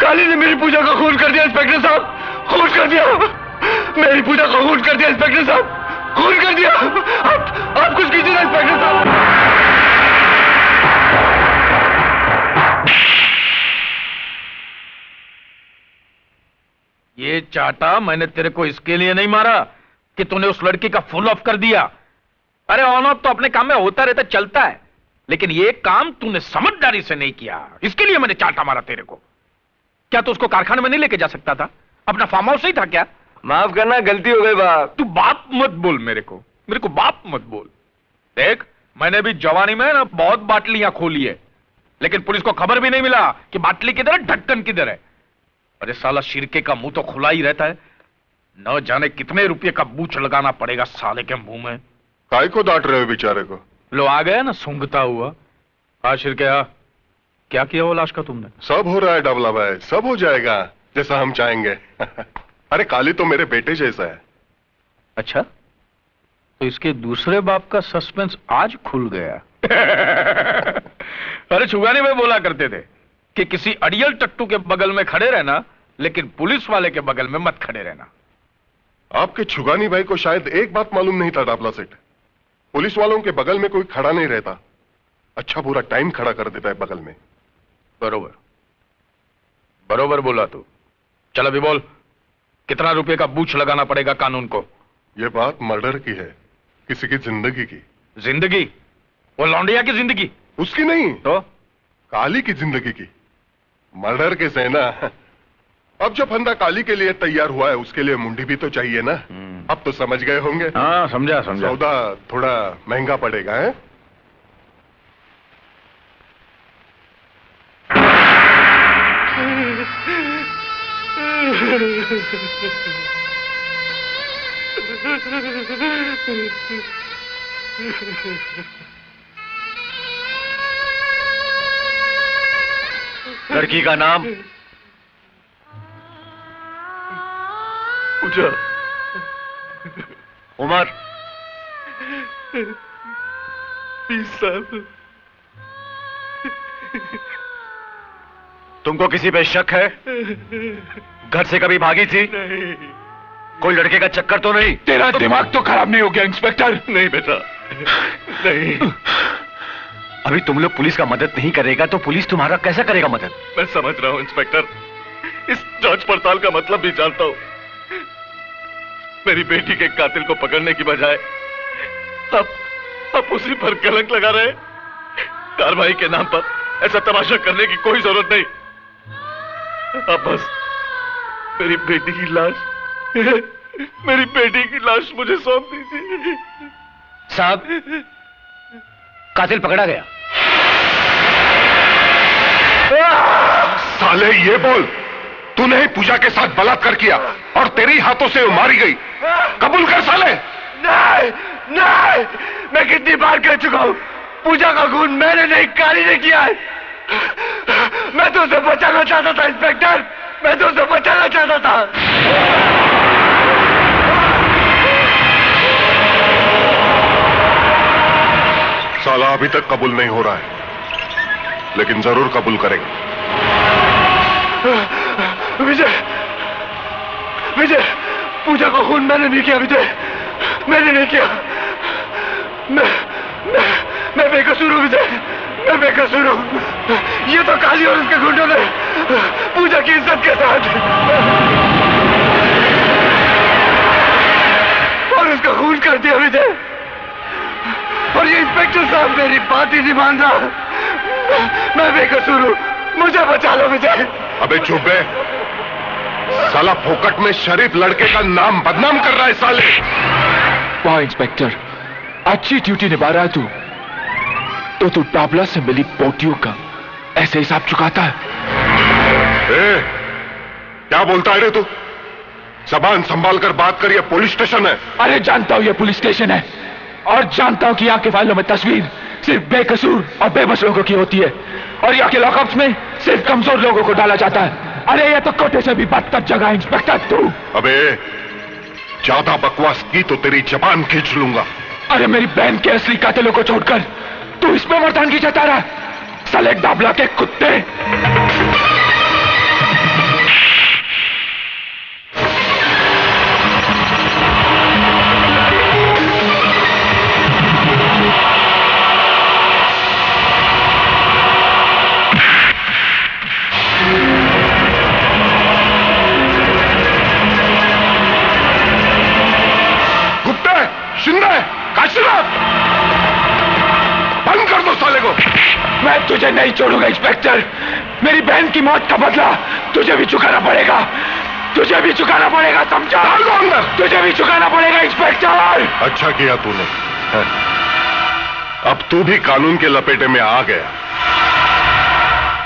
काली ने मेरी पूजा का खून कर दिया इंस्पेक्टर साहब, खून कर दिया। मेरी पूजा का खून कर दिया इंस्पेक्टर साहब, खून कर दिया। आप कुछ कीजिए ना इंस्पेक्टर साहब। ये चाटा मैंने तेरे को इसके लिए नहीं मारा कि तूने उस लड़की का फुल ऑफ कर दिया। अरे ऑन ऑफ तो अपने काम में होता रहता, चलता है, लेकिन ये काम तूने समझदारी से नहीं किया, इसके लिए मैंने चाटा मारा तेरे को। क्या तू उसको कारखाने में नहीं लेके जा सकता था? अपना फार्म हाउस ही था क्या? माफ करना, गलती हो गई बाप। तू बाप मत बोल मेरे को बाप मत बोल। देख, मैंने भी जवानी में ना बहुत बाटलियां खोली है, लेकिन पुलिस को खबर भी नहीं मिला कि बाटली किधर है, ढक्कन किधर है। अरे साला शिरके का मुंह तो खुला ही रहता है, न जाने कितने रुपये का बूच लगाना पड़ेगा साले के मुंह में। काय को डांट रहे हो बेचारे को? लो आ गया ना सूंघता हुआ। हाँ शिरके, क्या किया वो लाश का तुमने? सब हो रहा है डबला भाई, सब हो जाएगा जैसा हम चाहेंगे। अरे काली तो मेरे बेटे जैसा है। अच्छा, तो इसके दूसरे बाप का सस्पेंस आज खुल गया। अरे छुगानी में बोला करते थे कि किसी अड़ियल टट्टू के बगल में खड़े रहना, लेकिन पुलिस वाले के बगल में मत खड़े रहना। आपके छुगानी भाई को शायद एक बात मालूम नहीं था डाबला सेठ, पुलिस वालों के बगल में कोई खड़ा नहीं रहता, अच्छा पूरा टाइम खड़ा कर देता है बगल में। बरोबर बरोबर बोला तू। चल अभी बोल, कितना रुपए का बूच लगाना पड़ेगा कानून को? यह बात मर्डर की है, किसी की जिंदगी की। जिंदगी? वो लौंडिया की जिंदगी? उसकी नहीं तो काली की जिंदगी की। मर्डर के से ना, अब जो फंदा काली के लिए तैयार हुआ है उसके लिए मुंडी भी तो चाहिए ना। अब तो समझ गए होंगे। हाँ समझा। सौदा थोड़ा महंगा पड़ेगा है? लड़की का नाम? पूजा। उम्र? 20 साल। तुमको किसी पे शक है? घर से कभी भागी थी? नहीं। कोई लड़के का चक्कर तो नहीं? तेरा दिमाग तो खराब नहीं हो गया इंस्पेक्टर? नहीं बेटा, नहीं। अभी तुम लोग पुलिस का मदद नहीं करेगा तो पुलिस तुम्हारा कैसा करेगा मदद? मैं समझ रहा हूं इंस्पेक्टर, इस जांच पड़ताल का मतलब भी जानता हूं। मेरी बेटी के कातिल को पकड़ने की बजाय आप उसी पर कलंक लगा रहे। कार्रवाई के नाम पर ऐसा तमाशा करने की कोई जरूरत नहीं। अब बस मेरी बेटी की लाश मुझे सौंप दीजिए। साहब, कातिल पकड़ा गया। साले ये बोल, तूने ही पूजा के साथ बलात्कार किया और तेरी हाथों से वो मारी गई, कबूल कर साले। नहीं, मैं कितनी बार कह चुका हूं, पूजा का खून मैंने नहीं, काली ने किया है। मैं तो उसे बचाना चाहता था इंस्पेक्टर, मैं तो उसे बचाना चाहता था। साला अभी तक कबूल नहीं हो रहा है, लेकिन जरूर कबूल करेगा। विजय, पूजा का खून मैंने नहीं किया विजय, मैंने नहीं किया। मैं बेकसूर हूं विजय, मैं बेकसूर हूं। ये तो काली और उसके गुंडों ने पूजा की इज्जत के साथ और उसका खून कर दिया विजय। और ये इंस्पेक्टर साहब मेरी बात ही नहीं मान रहा। मैं बेकसूर हूं, मुझे बचा लो विजय। अबे चुप बे, साला फोकट में शरीफ लड़के का नाम बदनाम कर रहा है साले। वाह इंस्पेक्टर, अच्छी ड्यूटी निभा रहा है तू। तो तू टाबला से मिली पोटियों का ऐसे हिसाब चुकाता है? क्या बोलता है रे तू? जबान संभाल कर बात कर, ये पुलिस स्टेशन है। अरे जानता हूं ये पुलिस स्टेशन है, और जानता हूं कि यहाँ के फाइलों में तस्वीर सिर्फ बेकसूर और बेबस लोगों की होती है, और यहाँ के लॉकअप्स में सिर्फ कमजोर लोगों को डाला जाता है। अरे ये तो कोटे से भी बदतर जगह है इंस्पेक्टर तू। अबे ज्यादा बकवास की तो तेरी जबान खींच लूंगा। अरे मेरी बहन के असली कातिलों को छोड़कर तू इसमें मर्दानगी जता रहा है, साले डाबला के कुत्ते। जिंदा है? काशीनाथ, बंद कर दो साले को। मैं तुझे नहीं छोड़ूंगा इंस्पेक्टर। मेरी बहन की मौत का बदला तुझे भी चुकाना पड़ेगा, तुझे भी चुकाना पड़ेगा, समझा? अंदर तुझे भी चुकाना पड़ेगा इंस्पेक्टर। अच्छा किया तूने। अब तू भी कानून के लपेटे में आ गया।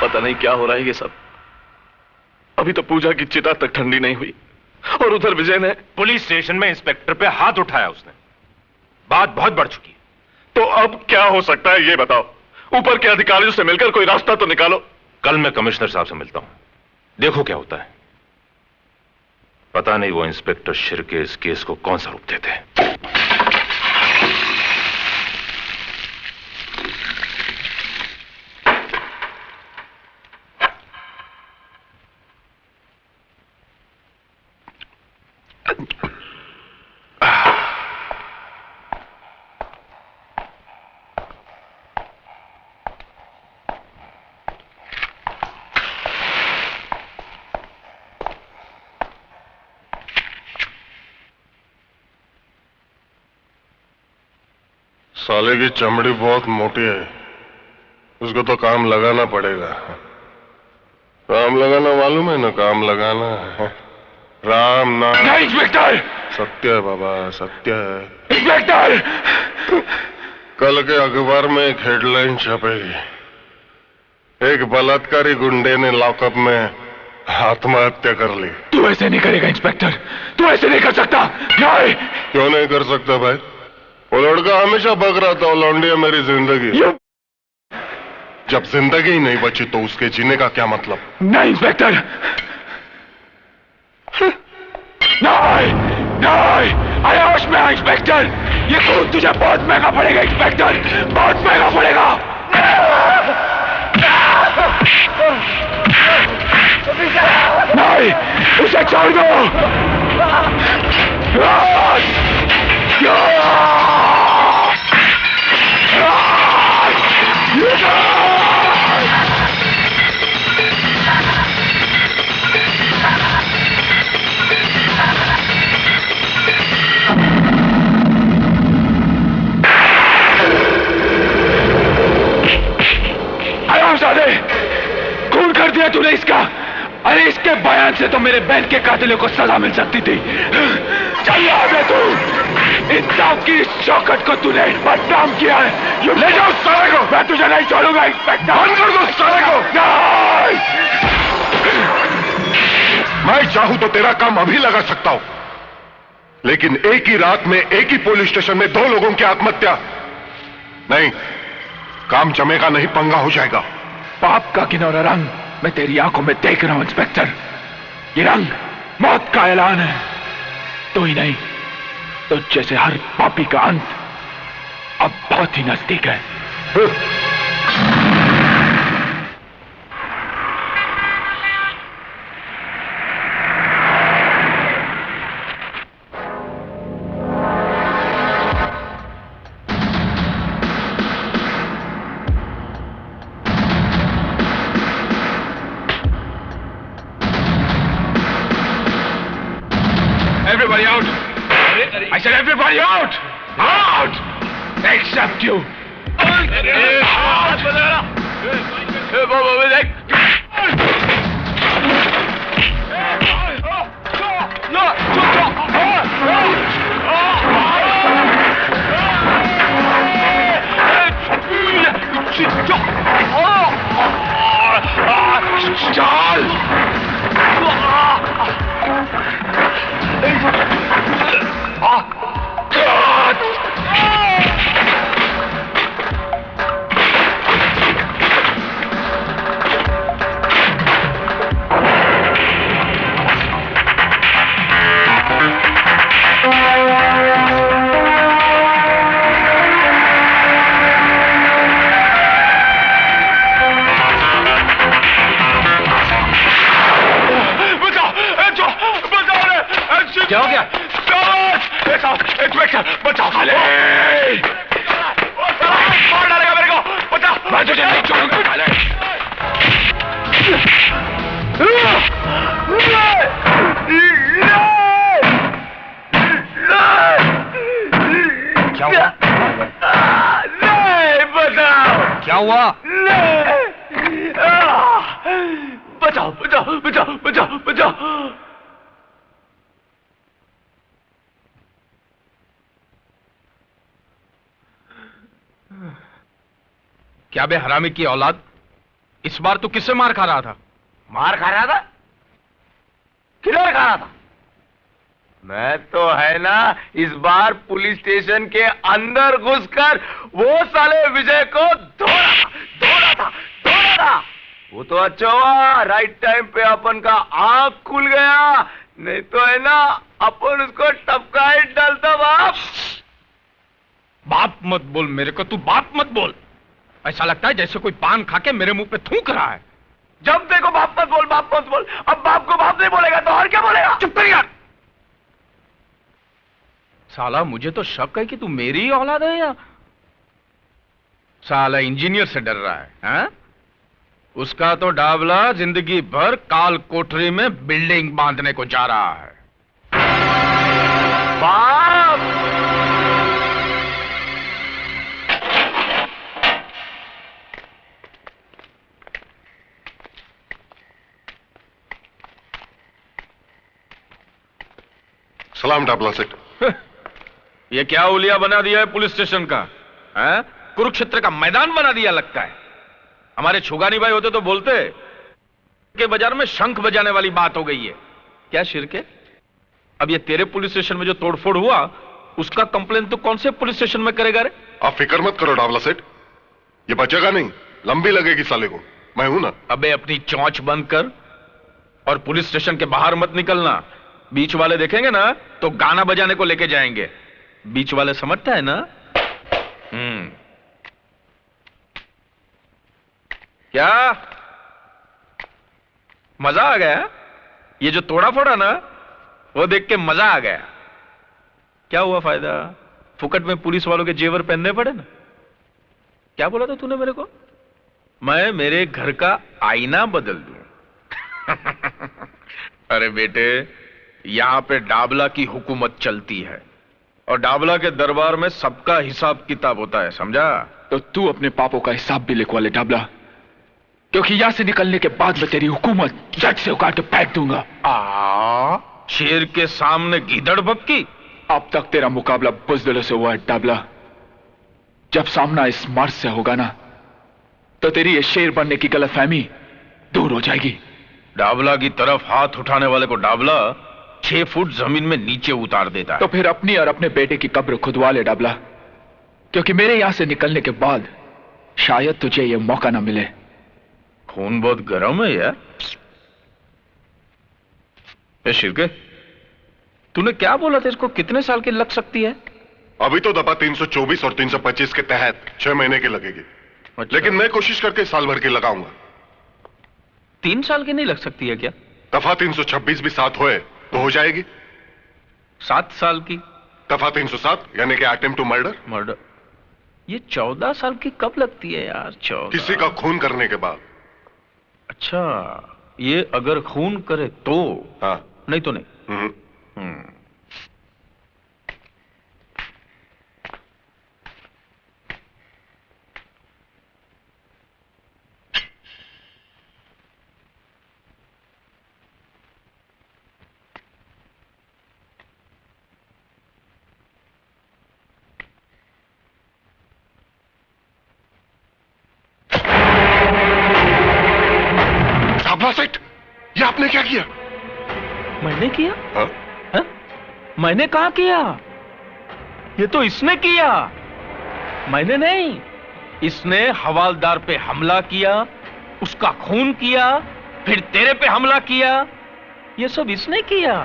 पता नहीं क्या हो रहा है ये सब। अभी तो पूजा की चिता तक ठंडी नहीं हुई और उधर विजय ने पुलिस स्टेशन में इंस्पेक्टर पे हाथ उठाया उसने। बात बहुत बढ़ चुकी है। तो अब क्या हो सकता है ये बताओ। ऊपर के अधिकारियों से मिलकर कोई रास्ता तो निकालो। कल मैं कमिश्नर साहब से मिलता हूं, देखो क्या होता है। पता नहीं वो इंस्पेक्टर शिर्के इस केस को कौन सा रूप देते हैं। साले की चमड़ी बहुत मोटी है, उसको तो काम लगाना पड़ेगा। काम लगाना मालूम है ना? काम लगाना है राम नाम। नहीं इंस्पेक्टर। सत्य है बाबा, सत्य है इंस्पेक्टर। कल के अखबार में एक हेडलाइन छपेगी, एक बलात्कारी गुंडे ने लॉकअप में आत्महत्या कर ली। तू ऐसे नहीं करेगा इंस्पेक्टर, तू ऐसे नहीं कर सकता। नहीं। क्यों नहीं कर सकता भाई? वो लड़का हमेशा बक रहा था, वो लौंडिया मेरी जिंदगी। जब जिंदगी ही नहीं बची तो उसके जीने का क्या मतलब? नहीं इंस्पेक्टर, नहीं नहीं। अरे होश में आ इंस्पेक्टर, ये खून तुझे बहुत महंगा पड़ेगा इंस्पेक्टर, बहुत महंगा पड़ेगा। नहीं, उसे छोड़ दो। खून कर दिया तूने इसका। अरे इसके बयान से तो मेरे बहन के कातिलों को सजा मिल सकती थी। चल आगे तू, इंसाफ की शौकत को तूने बदनाम किया है। ले जाओ साले को। मैं तुझे नहीं छोड़ूंगा इंस्पेक्टर। बंद कर दो साले को। नहीं। मैं चाहूं तो तेरा काम अभी लगा सकता हूं, लेकिन एक ही रात में एक ही पुलिस स्टेशन में 2 लोगों की आत्महत्या नहीं, काम जमेगा नहीं, पंगा हो जाएगा। पाप का किनौरा रंग मैं तेरी आंखों में देख रहा हूं इंस्पेक्टर। ये रंग मौत का ऐलान है। तो ही नहीं तो जैसे हर पापी का अंत अब बहुत ही नजदीक है। Everybody out! I said everybody out! Out! Except you! क्या हो गया? बचाओ साले! मार डालेगा मेरे को! बचाओ! मैं तुझे नहीं छोड़ूंगा साले! क्या हुआ? बचाओ बचाओ बचाओ बचाओ बचाओ। क्या बे हरामी की औलाद, इस बार तू किससे मार खा रहा था? मार खा रहा था? किधर खा रहा था? मैं तो है ना इस बार पुलिस स्टेशन के अंदर घुसकर वो साले विजय को धोड़ा था। वो तो अच्छा हुआ राइट टाइम पे अपन का आंख खुल गया, नहीं तो है ना अपन उसको टपका ही डालता। बाप मत बोल मेरे को, तू बाप मत बोल। ऐसा लगता है जैसे कोई पान खा के मेरे मुंह पे थूक रहा है। जब देखो बाप मत बोल, बाप मत बोल। अब बाप को बाप नहीं बोलेगा तो और क्या बोलेगा? चुप कर यार। साला मुझे तो शक है कि तू मेरी ही औलाद है या साला इंजीनियर से डर रहा है, हा? उसका तो डाबला जिंदगी भर काल कोठरी में बिल्डिंग बांधने को जा रहा है। बाप सलाम डाबला सेठ। ये क्या उलिया बना दिया है पुलिस स्टेशन का, है? कुरुक्षेत्र का मैदान बना दिया लगता है। हमारे छुगानी भाई होते तो बोलते कि बाजार में शंख बजाने वाली बात हो गई है। क्या शिरके, अब ये तेरे पुलिस स्टेशन में जो तोड़फोड़ हुआ उसका कंप्लेन तो कौन से पुलिस स्टेशन में करेगा रे? आप फिक्र मत करो डाबला सेठ, ये बचेगा नहीं, लंबी लगेगी साले को, मैं हूं ना। अबे अपनी चौंच बंद कर और पुलिस स्टेशन के बाहर मत निकलना। बीच वाले देखेंगे ना तो गाना बजाने को लेके जाएंगे। बीच वाले समझता है ना? क्या मजा आ गया? ये जो तोड़ा फोड़ा ना वो देख के मजा आ गया। क्या हुआ फायदा, फुकट में पुलिस वालों के जेवर पहनने पड़े ना। क्या बोला था तूने मेरे को? मैं मेरे घर का आईना बदल दूं? अरे बेटे, यहां पे डाबला की हुकूमत चलती है और डाबला के दरबार में सबका हिसाब किताब होता है, समझा? तो तू अपने पापों का हिसाब भी लिखवा ले डाबला, क्योंकि यहां से निकलने के बाद मैं तेरी हुकूमत जट से उखाड़ के फेंक दूंगा। शेर के सामने गीदड़ बक्की। अब तक तेरा मुकाबला बुज़दिलों से हुआ है डाबला, जब सामना इस मर्द से होगा ना तो तेरी ये शेर बनने की गलतफहमी दूर हो जाएगी। डाबला की तरफ हाथ उठाने वाले को डाबला 6 फुट जमीन में नीचे उतार देता है। तो फिर अपनी और अपने बेटे की कब्र खुदवा ले डाबला, क्योंकि मेरे यहां से निकलने के बाद शायद तुझे यह मौका ना मिले। खून बहुत गर्म है यार। ए शिरके, तूने क्या बोला था इसको कितने साल की लग सकती है? अभी तो दफा 324 और 325 के तहत 6 महीने की लगेगी। अच्छा। लेकिन मैं कोशिश करके साल भर की लगाऊंगा। 3 साल की नहीं लग सकती है क्या? दफा 326 भी 7 होए तो हो जाएगी। 7 साल की? दफा 307 यानी कि अटेम्प्ट टू मर्डर। ये 14 साल की कब लगती है यार? 14 किसी का खून करने के बाद। अच्छा, ये अगर खून करे तो? हाँ। नहीं तो नहीं। सेठ, ये आपने क्या किया? मैंने किया? हाँ? हा? मैंने कहा किया? ये तो इसने किया, मैंने नहीं। इसने हवालदार पे हमला किया, उसका खून किया, फिर तेरे पे हमला किया। ये सब इसने किया।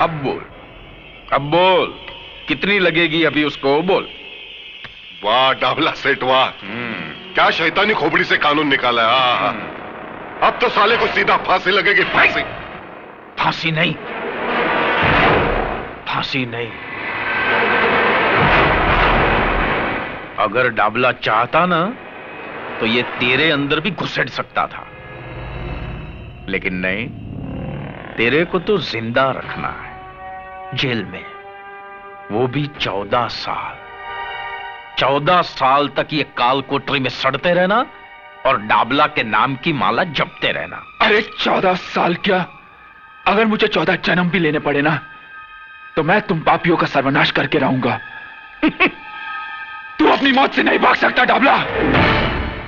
अब बोल कितनी लगेगी अभी उसको, बोल। वाह डाबला सेठ वाह, क्या शैतानी खोपड़ी से कानून निकाला है। अब तो साले को सीधा फांसी लगेगी। फांसी? फांसी नहीं, फांसी नहीं। अगर डाबला चाहता ना तो ये तेरे अंदर भी घुसेड़ सकता था, लेकिन नहीं, तेरे को तो जिंदा रखना है जेल में, वो भी 14 साल। 14 साल तक ये काल कोठरी में सड़ते रहना और डाबला के नाम की माला जपते रहना। अरे 14 साल क्या, अगर मुझे 14 जन्म भी लेने पड़े ना, तो मैं तुम पापियों का सर्वनाश करके रहूंगा। तू अपनी मौत से नहीं भाग सकता डाबला,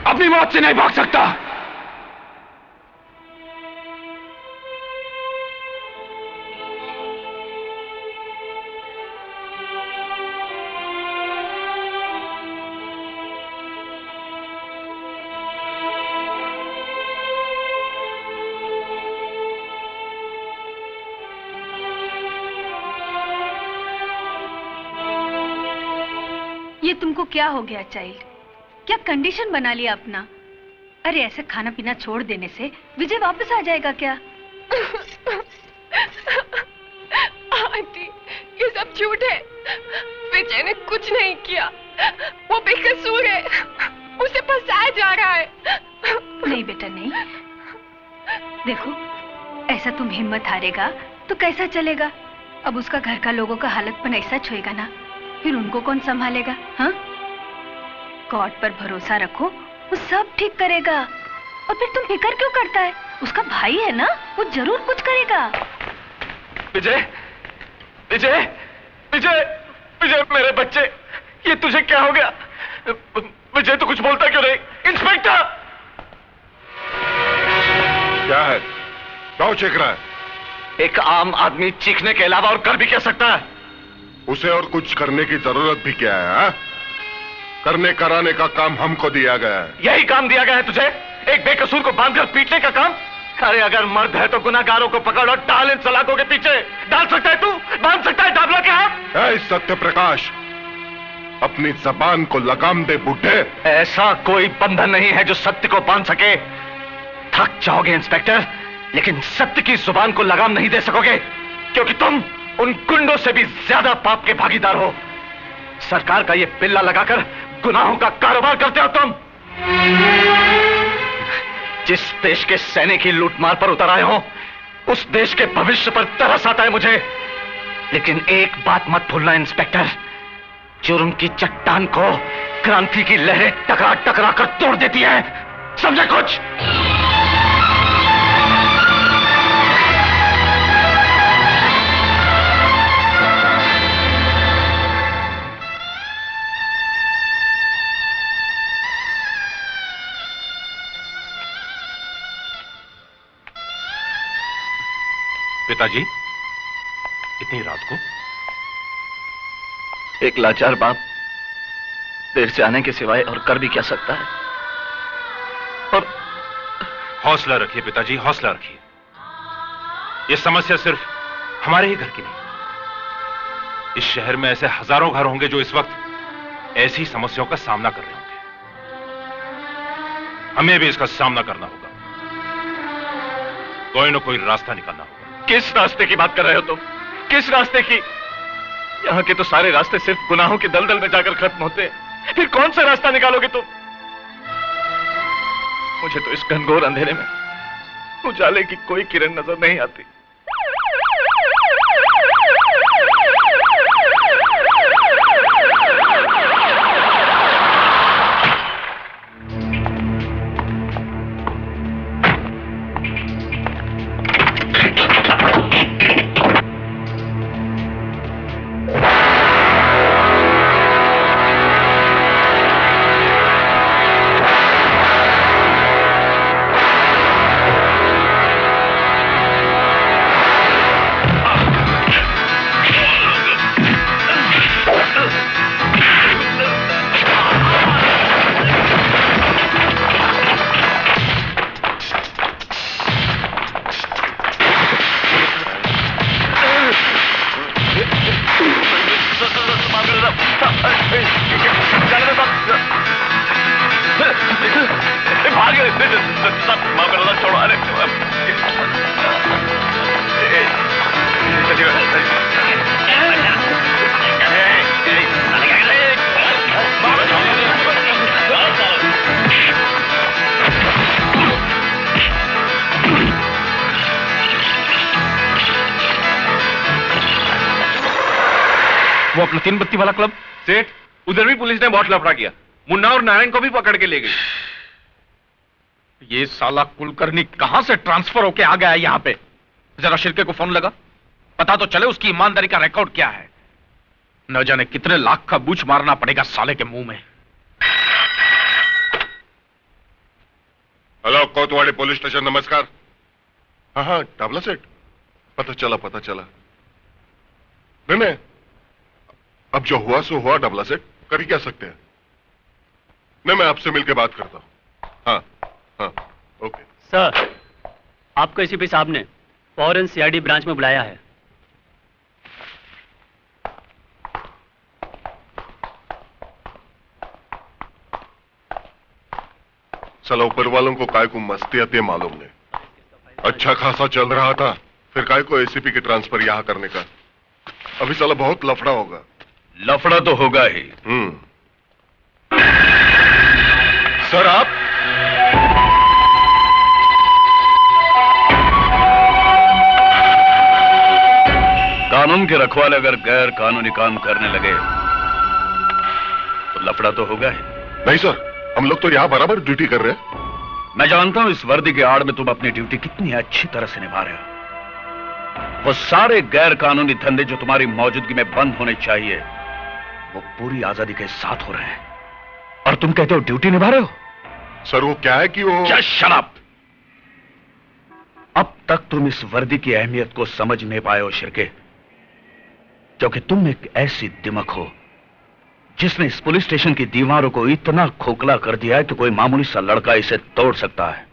अपनी मौत से नहीं भाग सकता। ये तुमको क्या हो गया चाइल्ड, क्या कंडीशन बना लिया अपना? अरे ऐसे खाना पीना छोड़ देने से विजय वापस आ जाएगा क्या? आंटी, ये सब झूठ है। विजय ने कुछ नहीं किया, वो बेकसूर है, उसे फंसाया जा रहा है। नहीं बेटा नहीं, देखो ऐसा तुम हिम्मत हारेगा तो कैसा चलेगा? अब उसका घर का लोगों का हालतपन ऐसा छुएगा ना, फिर उनको कौन संभालेगा? हाँ, गॉड पर भरोसा रखो, वो सब ठीक करेगा। और फिर तुम फिक्र क्यों करता है? उसका भाई है ना, वो जरूर कुछ करेगा। विजय, विजय, विजय, विजय, मेरे बच्चे, ये तुझे क्या हो गया? विजय तो कुछ बोलता क्यों नहीं? इंस्पेक्टर! क्या है? क्यों चीख रहा है? एक आम आदमी चीखने के अलावा और कर भी क्या सकता है? उसे और कुछ करने की जरूरत भी क्या है? हा? करने कराने का काम हमको दिया गया है। यही काम दिया गया है तुझे? एक बेकसूर को बांधकर पीटने का काम? अरे अगर मर्द है तो गुनाहगारों को पकड़ और डाल इन सलाखों के पीछे। डाल सकता है तू? बांध सकता है डाबला के हाथ? ऐ सत्य प्रकाश, अपनी जबान को लगाम दे बुड्ढे। ऐसा कोई बंधन नहीं है जो सत्य को बांध सके। थक जाओगे इंस्पेक्टर, लेकिन सत्य की जुबान को लगाम नहीं दे सकोगे, क्योंकि तुम उन गुंडों से भी ज्यादा पाप के भागीदार हो। सरकार का ये पिल्ला लगाकर गुनाहों का कारोबार करते हो तुम। जिस देश के सैनिक की लूटमार पर उतर आए हो, उस देश के भविष्य पर तरस आता है मुझे। लेकिन एक बात मत भूलना इंस्पेक्टर, जुर्म की चट्टान को क्रांति की लहरें टकरा टकरा कर तोड़ देती है। समझे कुछ? पिताजी, इतनी रात को? एक लाचार बाप देर से आने के सिवाय और कर भी क्या सकता है? और हौसला रखिए पिताजी, हौसला रखिए। यह समस्या सिर्फ हमारे ही घर की नहीं, इस शहर में ऐसे हजारों घर होंगे जो इस वक्त ऐसी समस्याओं का सामना कर रहे होंगे। हमें भी इसका सामना करना होगा, कोई ना कोई रास्ता निकालना होगा। किस रास्ते की बात कर रहे हो तुम? किस रास्ते की? यहां के तो सारे रास्ते सिर्फ गुनाहों के दलदल में जाकर खत्म होते हैं। फिर कौन सा रास्ता निकालोगे तुम? मुझे तो इस घनघोर अंधेरे में उजाले की कोई किरण नजर नहीं आती। वो अपना 3 बत्ती वाला क्लब? सेठ, उधर भी पुलिस ने बहुत लफड़ा किया, मुन्ना और नारायण को भी पकड़ के ले गई। ये साला कुलकर्णी कहां से ट्रांसफर होके आ गया है यहां पे? जरा शिर्के को फोन लगा, पता तो चले उसकी ईमानदारी का रिकॉर्ड क्या है। न जाने कितने लाख का बूझ मारना पड़ेगा साले के मुंह में। हेलो, कोतवाली पुलिस स्टेशन, नमस्कार। हाँ हाँ, टाबला सेठ, पता चला। नहीं, अब जो हुआ सो हुआ टाबला सेठ, कर ही क्या सकते हैं। नहीं, मैं आपसे मिलकर बात करता हूं। हाँ, ओके। सर, आपको एसीपी साहब ने फौरन सीआईडी ब्रांच में बुलाया है। साला ऊपर वालों को काय को मस्ती आती है मालूम नहीं। अच्छा खासा चल रहा था, फिर काय को एसीपी के ट्रांसफर यहां करने का। अभी साला बहुत लफड़ा होगा। लफड़ा तो होगा ही। सर, आप कानून के रखवाले अगर गैर कानूनी काम करने लगे तो लफड़ा तो होगा ही। नहीं सर, हम लोग तो यहां बराबर ड्यूटी कर रहे हैं। मैं जानता हूं इस वर्दी के आड़ में तुम अपनी ड्यूटी कितनी अच्छी तरह से निभा रहे हो। वो सारे गैर कानूनी धंधे जो तुम्हारी मौजूदगी में बंद होने चाहिए, वो पूरी आजादी के साथ हो रहे हैं, और तुम कहते हो ड्यूटी निभा रहे हो। सर, वो क्या है कि वो क्या शराब। अब तक तुम इस वर्दी की अहमियत को समझ नहीं पाए हो शिर्के, क्योंकि तुम एक ऐसी दिमक हो जिसने इस पुलिस स्टेशन की दीवारों को इतना खोखला कर दिया है कि कोई मामूली सा लड़का इसे तोड़ सकता है।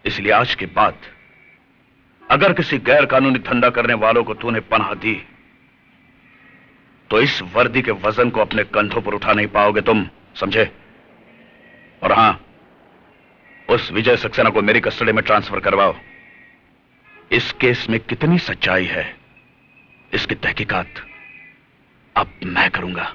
इसलिए आज के बाद अगर किसी गैर कानूनी धंधा करने वालों को तूने पनाह दी तो इस वर्दी के वजन को अपने कंधों पर उठा नहीं पाओगे तुम, समझे। और हां, उस विजय सक्सेना को मेरी कस्टडी में ट्रांसफर करवाओ। इस केस में कितनी सच्चाई है, इसकी तहकीकात अब मैं करूंगा।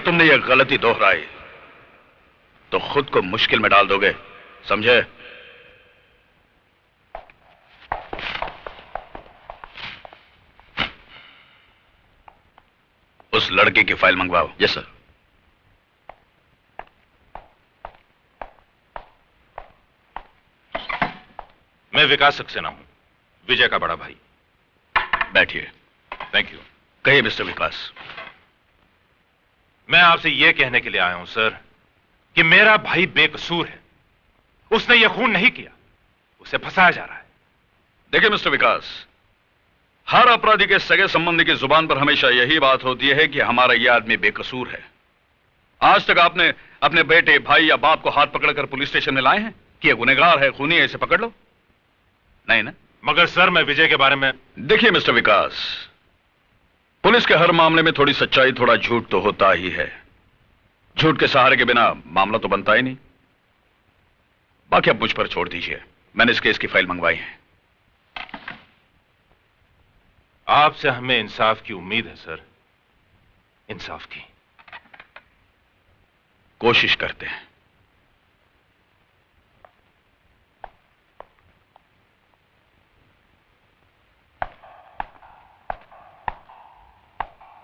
तुमने यह गलती दोहराई तो खुद को मुश्किल में डाल दोगे, समझे। उस लड़के की फाइल मंगवाओ। Yes sir. मैं विकास सक्सेना हूं, विजय का बड़ा भाई। बैठिए। Thank you. कहिए मिस्टर विकास। मैं आपसे यह कहने के लिए आया हूं सर कि मेरा भाई बेकसूर है। उसने यह खून नहीं किया, उसे फंसाया जा रहा है। देखिए मिस्टर विकास, हर अपराधी के सगे संबंधी की जुबान पर हमेशा यही बात होती है कि हमारा यह आदमी बेकसूर है। आज तक आपने अपने बेटे, भाई या बाप को हाथ पकड़कर पुलिस स्टेशन में लाए हैं कि यह गुनहगार है, खूनी है, इसे पकड़ लो? नहीं ना। मगर सर, मैं विजय के बारे में। देखिए मिस्टर विकास, पुलिस के हर मामले में थोड़ी सच्चाई, थोड़ा झूठ तो होता ही है। झूठ के सहारे के बिना मामला तो बनता ही नहीं। बाकी अब मुझ पर छोड़ दीजिए, मैंने इस केस की फाइल मंगवाई है। आपसे हमें इंसाफ की उम्मीद है सर, इंसाफ की। कोशिश करते हैं।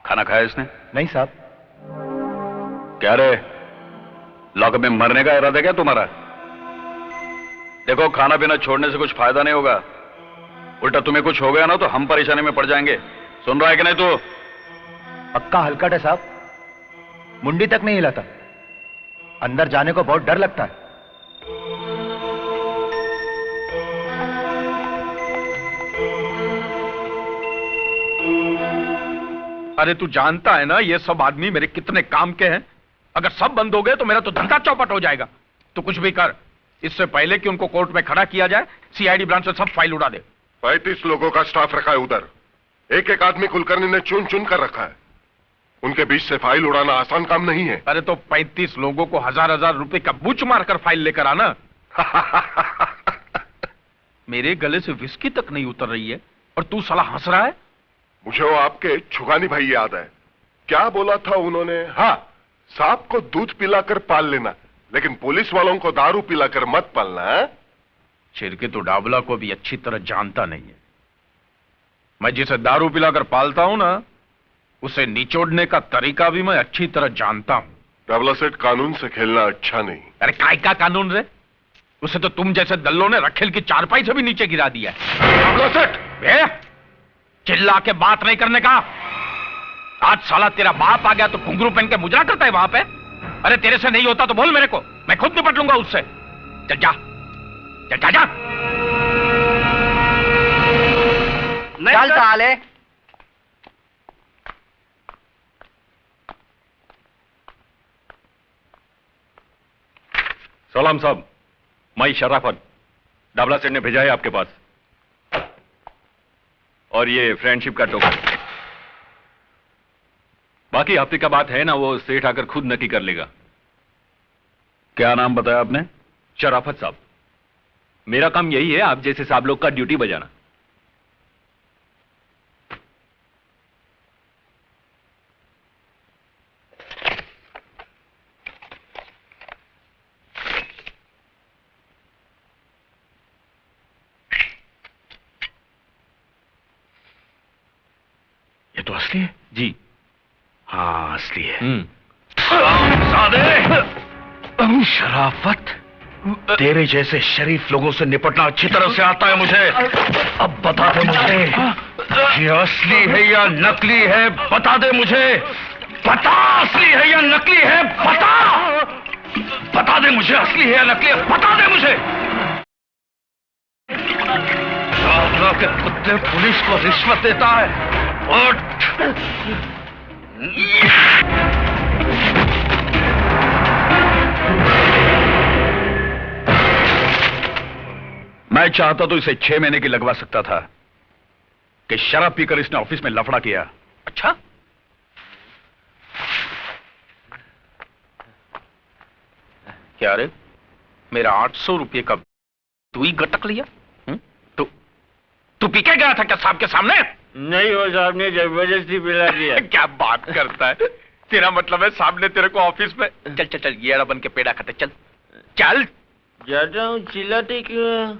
खाना खाया इसने? नहीं साहब। क्या रे, लॉकअप में मरने का इरादा क्या तुम्हारा? देखो, खाना पीना छोड़ने से कुछ फायदा नहीं होगा, उल्टा तुम्हें कुछ हो गया ना तो हम परेशानी में पड़ जाएंगे। सुन रहा है कि नहीं तू? पक्का हलकट है साहब, मुंडी तक नहीं हिलाता। अंदर जाने को बहुत डर लगता है। अरे तू जानता है ना ये सब आदमी मेरे कितने काम के हैं। अगर सब बंद हो गए तो मेरा तो धंधा चौपट हो जाएगा। तू कुछ भी कर, इससे पहले कि उनको कोर्ट में खड़ा किया जाए, सीआईडी ब्रांच से सब फाइल उड़ा दे। 35 लोगों का स्टाफ रखा है उधर। एक एक आदमी कुलकर्णी ने चुन चुन कर रखा है। उनके बीच से फाइल उड़ाना आसान काम नहीं है। अरे तो 35 लोगों को हजार रुपए का बूच मारकर फाइल लेकर आना। मेरे गले से विस्की तक नहीं उतर रही है और तू साला हंस रहा है। मुझे वो आपके छुगानी भाई याद है। क्या बोला था उन्होंने? हाँ, सांप को दूध पिलाकर पाल लेना, लेकिन पुलिस वालों को दारू पिलाकर मत पालना। छिरके तो डाबला को भी अच्छी तरह जानता नहीं है। मैं जिसे दारू पिलाकर पालता हूं ना, उसे निचोड़ने का तरीका भी मैं अच्छी तरह जानता हूं। डाबला सेठ, कानून से खेलना अच्छा नहीं। अरे काय का कानून रे? उसे तो तुम जैसे दल्लों ने रखेल की चारपाई से भी नीचे गिरा दिया है। डाबला सेठ, चिल्ला के बात नहीं करने का। आज साला तेरा बाप आ गया तो घुंघरू पहन के मुजरा करता है वहां पे। अरे तेरे से नहीं होता तो बोल मेरे को, मैं खुद निपट लूंगा उससे। चल जा, चल जा, जा। चल साले। सलाम साहब, मैं शराफत, डाबला सेठ ने भेजा है आपके पास। और ये फ्रेंडशिप का टोकन। बाकी हफ्ते का बात है ना, वो सेठ आकर खुद नक्की कर लेगा। क्या नाम बताया आपने? शराफत साहब। मेरा काम यही है, आप जैसे साहब लोग का ड्यूटी बजाना। ये तो असली है जी। हाँ, असली है। शराफत, तेरे जैसे शरीफ लोगों से निपटना अच्छी तरह से आता है मुझे। अब बता दे मुझे, ये असली है या नकली है? बता दे मुझे, बता, असली है या नकली है? बता, बता दे मुझे, असली है या नकली है? बता दे मुझे। डाबला के कुत्ते पुलिस को रिश्वत देता है। उठ। मैं चाहता तो इसे 6 महीने की लगवा सकता था कि शराब पीकर इसने ऑफिस में लफड़ा किया। अच्छा, क्या रे, मेरा 800 रुपये का तू ही गटक लिया? तू पी के गया था क्या साहब के सामने? नहीं, वो साहब ने जबरदस्ती पिला दिया। क्या बात करता है? तेरा मतलब है साहब ने तेरे को ऑफिस में? चल चल चल, ये बन के पेड़ा खाते, चल चल। जाता हूँ, चिल्लाते क्यों?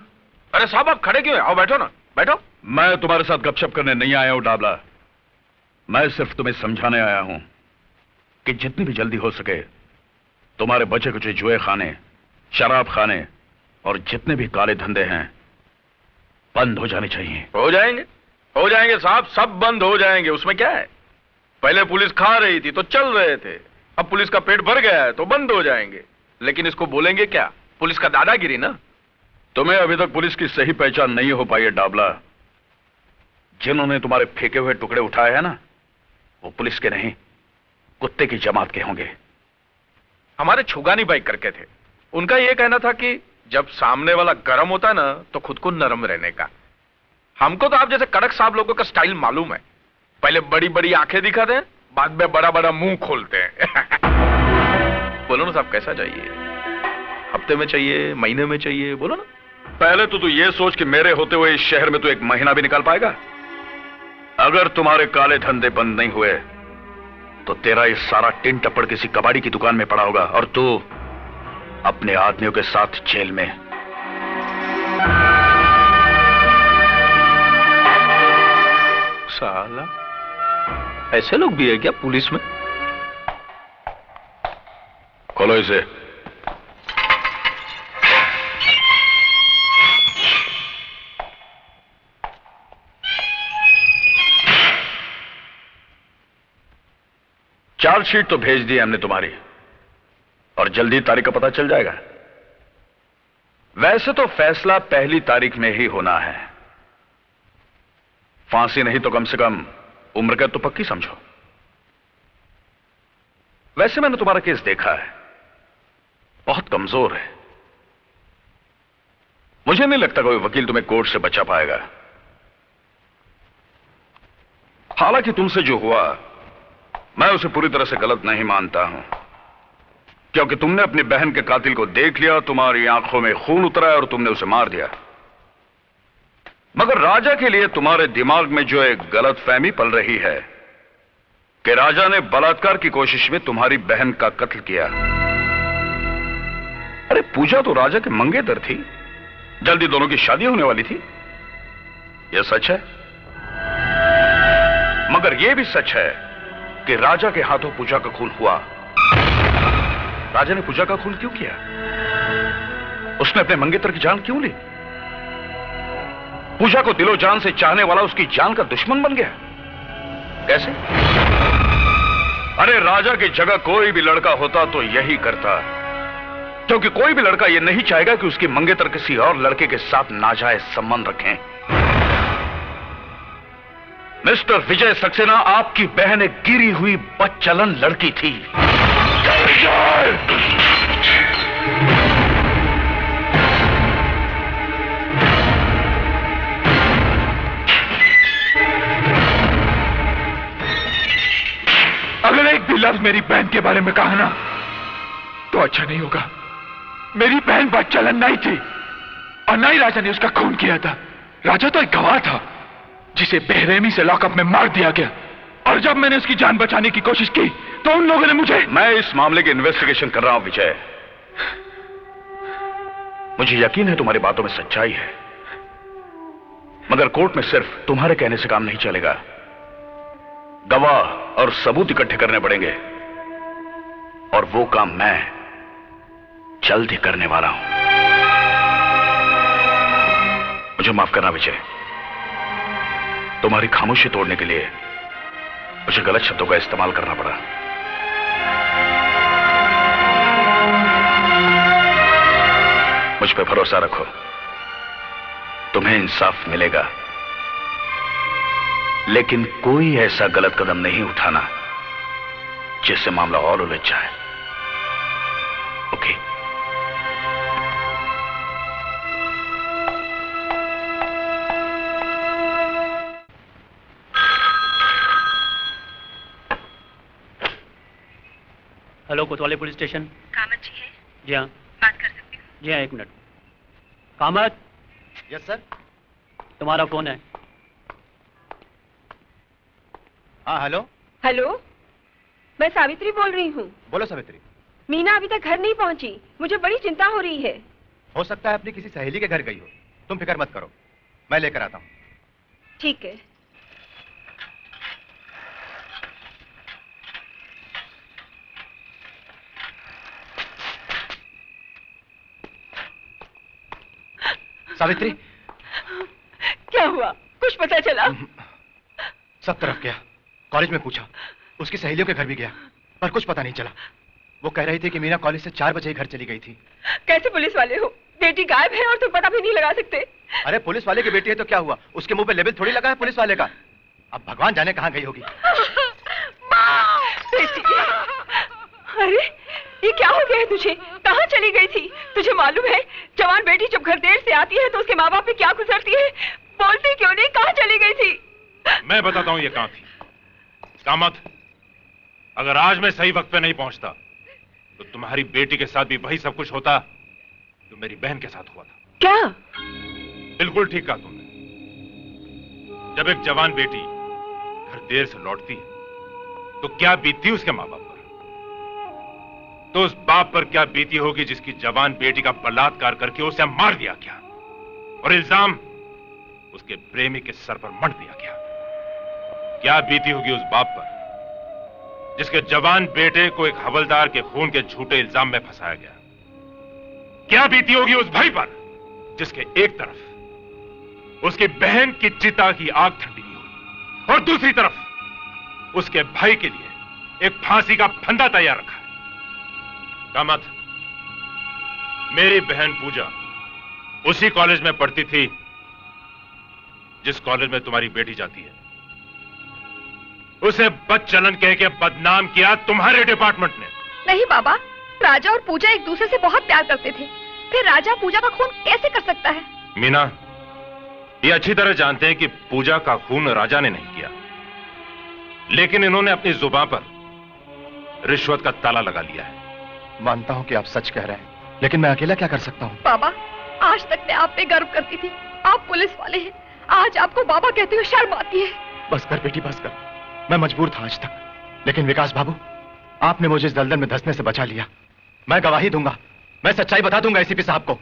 अरे साहब आप खड़े क्यों हैं? आओ बैठो ना, बैठो। मैं तुम्हारे साथ गपशप करने नहीं आया हूं डाबला। मैं सिर्फ तुम्हें समझाने आया हूं कि जितनी भी जल्दी हो सके तुम्हारे बचे कुछ जुए खाने, शराब खाने और जितने भी काले धंधे हैं बंद हो जाने चाहिए। हो जाएंगे साहब, सब बंद हो जाएंगे, उसमें क्या है? पहले पुलिस खा रही थी तो चल रहे थे, अब पुलिस का पेट भर गया है तो बंद हो जाएंगे। लेकिन इसको बोलेंगे क्या? पुलिस का दादागिरी ना। तुम्हें अभी तक पुलिस की सही पहचान नहीं हो पाई है डाबला। जिन्होंने तुम्हारे फेंके हुए टुकड़े उठाए हैं ना, वो पुलिस के नहीं, कुत्ते की जमात के होंगे। हमारे छुगानी भाई करके थे, उनका यह कहना था कि जब सामने वाला गर्म होता है ना तो खुद को नरम रहने का। हमको तो आप जैसे कड़क साहब लोगों का स्टाइल मालूम है। पहले बड़ी बड़ी आंखें दिखाते हैं, बाद में बड़ा बड़ा मुंह खोलते हैं। बोलो ना साहब, कैसा चाहिए? हफ्ते में चाहिए, महीने में चाहिए? बोलो ना। पहले तो तू ये सोच कि मेरे होते हुए इस शहर में तू एक महीना भी निकाल पाएगा? अगर तुम्हारे काले धंधे बंद नहीं हुए तो तेरा ये सारा टिन टप्पड़ किसी कबाड़ी की दुकान में पड़ा होगा और तू अपने आदमियों के साथ जेल में। साला, ऐसे लोग भी है क्या पुलिस में? खोलो इसे। चार्जशीट तो भेज दी हमने तुम्हारी और जल्दी तारीख का पता चल जाएगा। वैसे तो फैसला पहली तारीख में ही होना है। फांसी नहीं तो कम से कम उम्र कैद तो पक्की समझो। वैसे मैंने तुम्हारा केस देखा है, बहुत कमजोर है। मुझे नहीं लगता कोई वकील तुम्हें कोर्ट से बचा पाएगा। हालांकि तुमसे जो हुआ मैं उसे पूरी तरह से गलत नहीं मानता हूं, क्योंकि तुमने अपनी बहन के कातिल को देख लिया, तुम्हारी आंखों में खून उतरा और तुमने उसे मार दिया। मगर राजा के लिए तुम्हारे दिमाग में जो एक गलतफहमी पल रही है कि राजा ने बलात्कार की कोशिश में तुम्हारी बहन का कत्ल किया। अरे पूजा तो राजा के मंगेतर थी, जल्दी दोनों की शादी होने वाली थी। यह सच है, मगर यह भी सच है कि राजा के हाथों पूजा का खून हुआ। राजा ने पूजा का खून क्यों किया? उसने अपने मंगेतर की जान क्यों ली? पूजा को दिलो जान से चाहने वाला उसकी जान का दुश्मन बन गया। कैसे? अरे राजा की जगह कोई भी लड़का होता तो यही करता, क्योंकि कोई भी लड़का यह नहीं चाहेगा कि उसकी मंगेतर किसी और लड़के के साथ नाजायज संबंध रखें। मिस्टर विजय सक्सेना, आपकी बहन एक गिरी हुई बदचलन लड़की थी। अगर एक भी लफ्ज मेरी बहन के बारे में कहा ना तो अच्छा नहीं होगा। मेरी बहन बदचलन नहीं थी और ना ही राजा ने उसका खून किया था। राजा तो एक गवाह था जिसे बेरहमी से लॉकअप में मार दिया गया, और जब मैंने उसकी जान बचाने की कोशिश की तो उन लोगों ने मुझे। मैं इस मामले की इन्वेस्टिगेशन कर रहा हूं विजय। मुझे यकीन है तुम्हारी बातों में सच्चाई है, मगर कोर्ट में सिर्फ तुम्हारे कहने से काम नहीं चलेगा। गवाह और सबूत इकट्ठे करने पड़ेंगे, और वो काम मैं जल्द ही करने वाला हूं। मुझे माफ करना विजय, तुम्हारी खामोशी तोड़ने के लिए मुझे गलत शब्दों का इस्तेमाल करना पड़ा। मुझ पे भरोसा रखो, तुम्हें इंसाफ मिलेगा, लेकिन कोई ऐसा गलत कदम नहीं उठाना जिससे मामला और उलझ जाए। ओके? हेलो, कोतवाली पुलिस स्टेशन। कामत जी है? जी हाँ। बात कर सकती हूँ? जी हाँ, एक मिनट। कामत। Yes sir. तुम्हारा फोन है। हाँ हेलो। हेलो, मैं सावित्री बोल रही हूँ। बोलो सावित्री। मीना अभी तक घर नहीं पहुँची, मुझे बड़ी चिंता हो रही है। हो सकता है अपनी किसी सहेली के घर गई हो, तुम फिक्र मत करो, मैं लेकर आता हूँ। ठीक है। सावित्री, क्या हुआ? कुछ पता चला? सब तरफ गया, कॉलेज में पूछा, उसकी सहेलियों के घर भी गया, पर कुछ पता नहीं चला। वो कह रही थी कि मीना कॉलेज से 4 बजे ही घर चली गई थी। कैसे पुलिस वाले हो? बेटी गायब है और तुम पता भी नहीं लगा सकते। अरे पुलिस वाले की बेटी है तो क्या हुआ, उसके मुंह पे लेबल थोड़ी लगा है पुलिस वाले का। अब भगवान जाने कहाँ गई होगी। बेटी, अरे ये क्या हो गया है तुझे? कहाँ चली गई थी? तुझे मालूम है जवान बेटी जब घर देर से आती है तो उसके माँ बाप पे क्या गुजरती है? बोलती क्यों नहीं? कहाँ चली गई थी? मैं बताता हूँ ये कहाँ थी। कामत, अगर आज मैं सही वक्त पे नहीं पहुंचता तो तुम्हारी बेटी के साथ भी वही सब कुछ होता जो मेरी बहन के साथ हुआ था। क्या? बिल्कुल ठीक कहा तुमने। जब एक जवान बेटी घर देर से लौटती है तो क्या बीतती उसके माँ बाप पर? तो उस बाप पर क्या बीती होगी जिसकी जवान बेटी का बलात्कार करके उसे मार दिया गया और इल्जाम उसके प्रेमी के सर पर मढ़ दिया गया? क्या बीती होगी उस बाप पर जिसके जवान बेटे को एक हवलदार के खून के झूठे इल्जाम में फंसाया गया? क्या बीती होगी उस भाई पर जिसके एक तरफ उसकी बहन की चिता की आग ठंडी हुई और दूसरी तरफ उसके भाई के लिए एक फांसी का फंदा तैयार रखा है? कामत, मेरी बहन पूजा उसी कॉलेज में पढ़ती थी जिस कॉलेज में तुम्हारी बेटी जाती है। उसे बदचलन कह के बदनाम किया तुम्हारे डिपार्टमेंट ने। नहीं बाबा, राजा और पूजा एक दूसरे से बहुत प्यार करते थे, फिर राजा पूजा का खून कैसे कर सकता है? मीना, ये अच्छी तरह जानते हैं कि पूजा का खून राजा ने नहीं किया, लेकिन इन्होंने अपनी जुबान पर रिश्वत का ताला लगा लिया है। मानता हूं कि आप सच कह रहे हैं, लेकिन मैं अकेला क्या कर सकता हूं? बाबा, आज तक मैं आप पे गर्व करती थी, आप पुलिस वाले हैं, आज आपको बाबा कहते हुए शर्म आती है। बस कर बेटी, बस कर। मैं मजबूर था आज तक, लेकिन विकास बाबू, आपने मुझे इस दलदल में धंसने से बचा लिया। मैं गवाही दूंगा, मैं सच्चाई बता दूंगा एसीपी साहब को।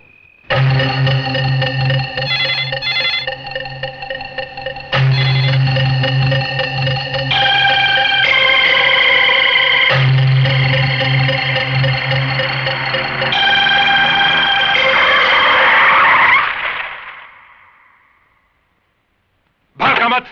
भागा मत।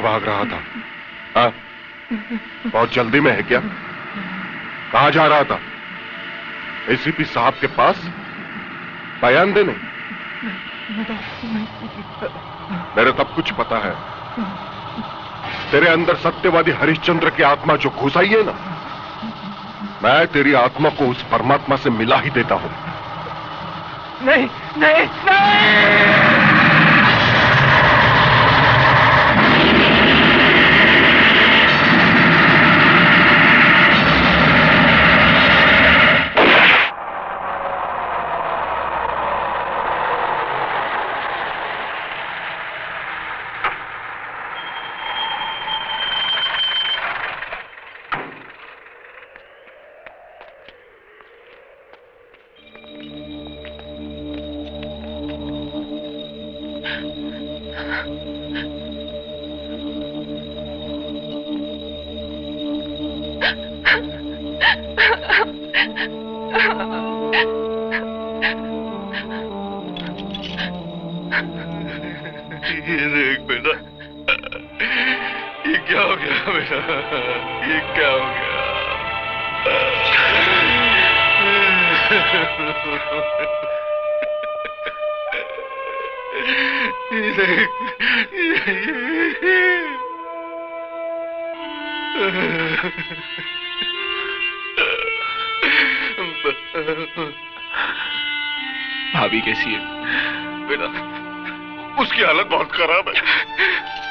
भाग रहा था? हाँ? बहुत जल्दी में है क्या? कहां जा रहा था? एसीपी साहब के पास बयान देने? मेरे सब कुछ पता है। तेरे अंदर सत्यवादी हरिश्चंद्र की आत्मा जो घुस आई है ना, मैं तेरी आत्मा को उस परमात्मा से मिला ही देता हूं। नहीं नहीं नहीं! भाभी कैसी है? बेटा उसकी हालत बहुत खराब है।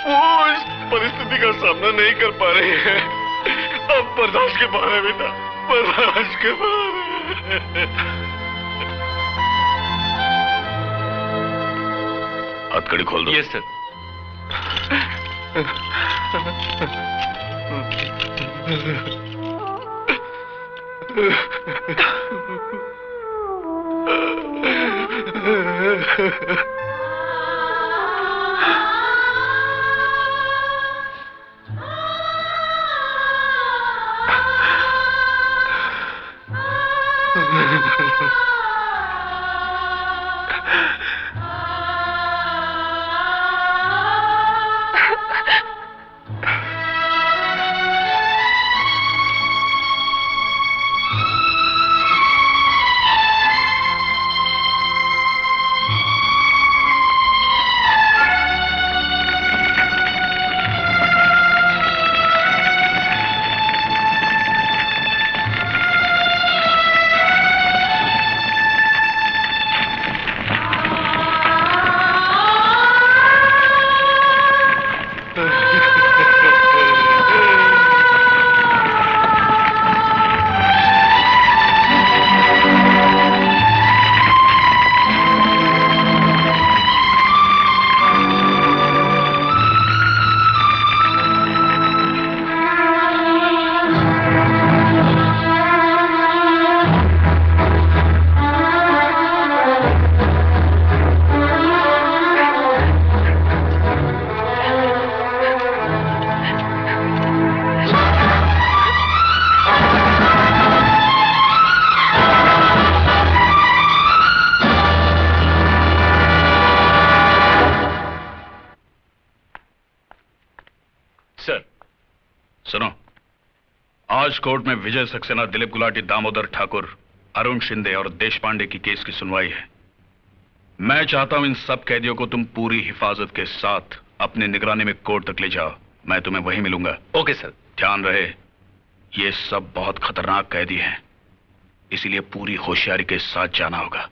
वो इस परिस्थिति का सामना नहीं कर पा रही है। अब बर्दाश्त के बाहर है बेटा, बर्दाश्त के बाहर। हथकड़ी खोल दो। Yes sir. सुनो, आज कोर्ट में विजय सक्सेना, दिलीप गुलाटी, दामोदर ठाकुर, अरुण शिंदे और देश पांडे की केस की सुनवाई है। मैं चाहता हूं इन सब कैदियों को तुम पूरी हिफाजत के साथ अपनी निगरानी में कोर्ट तक ले जाओ। मैं तुम्हें वहीं मिलूंगा। Okay sir. ध्यान रहे, ये सब बहुत खतरनाक कैदी हैं, इसीलिए पूरी होशियारी के साथ जाना होगा।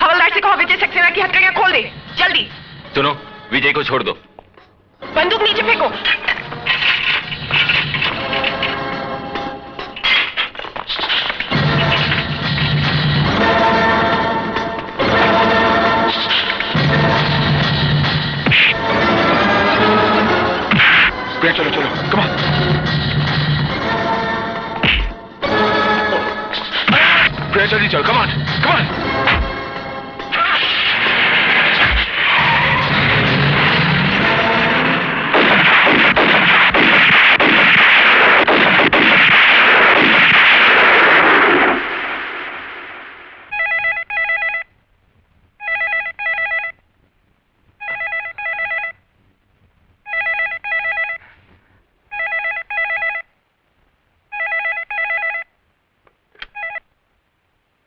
हवलदार से कहो विजय सक्सेना की हथकड़ियां खोल दे, जल्दी। सुनो, विजय को छोड़ दो। बंदूक नीचे फेंको। चलो चलो, कम ऑन। जल्दी चलो, come on, come on.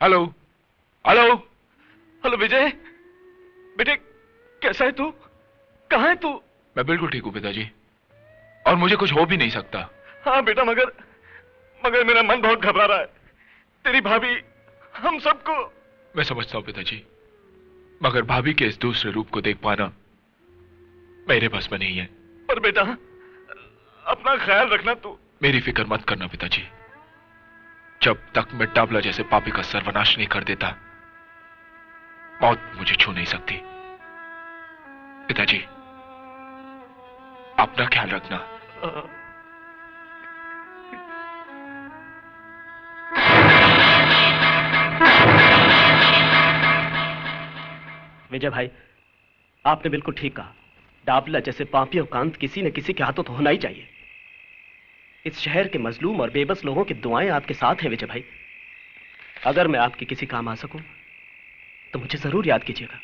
Hello hello hello Vijay, बेटे कैसा है तू? कहाँ है तू? मैं बिल्कुल ठीक हूँ पिताजी, और मुझे कुछ हो भी नहीं सकता। हाँ बेटा, मगर मेरा मन बहुत घबरा रहा है। तेरी भाभी हम सबको। मैं समझता हूँ पिताजी, मगर भाभी के इस दूसरे रूप को देख पाना मेरे बस में नहीं है। पर बेटा अपना ख्याल रखना तू। मेरी फिक्र मत करना पिताजी, जब तक मैं डाबला जैसे पापी का सर्वनाश नहीं कर देता, मौत मुझे छू नहीं सकती। पिताजी अपना ख्याल रखना। विजय भाई, आपने बिल्कुल ठीक कहा। डाबला जैसे पापियों का अंत किसी न किसी के हाथों तो होना ही चाहिए। इस शहर के मजलूम और बेबस लोगों की दुआएं आपके साथ हैं विजय भाई। अगर मैं आपके किसी काम आ सकूं तो मुझे जरूर याद कीजिएगा।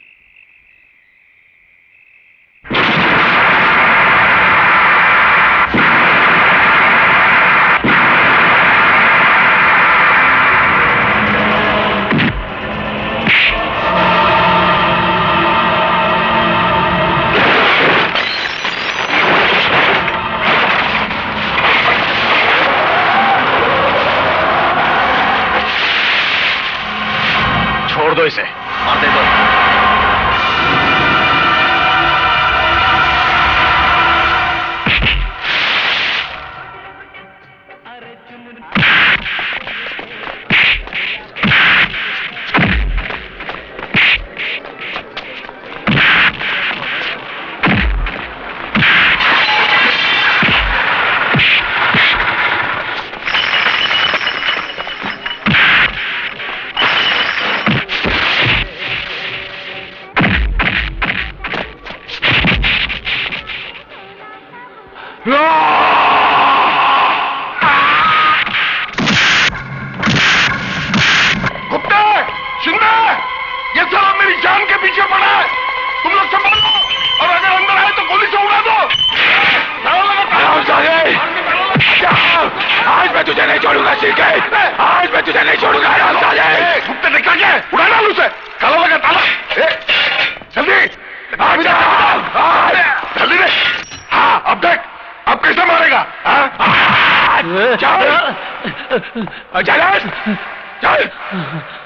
छोड़ दो इसे, मार दे दो।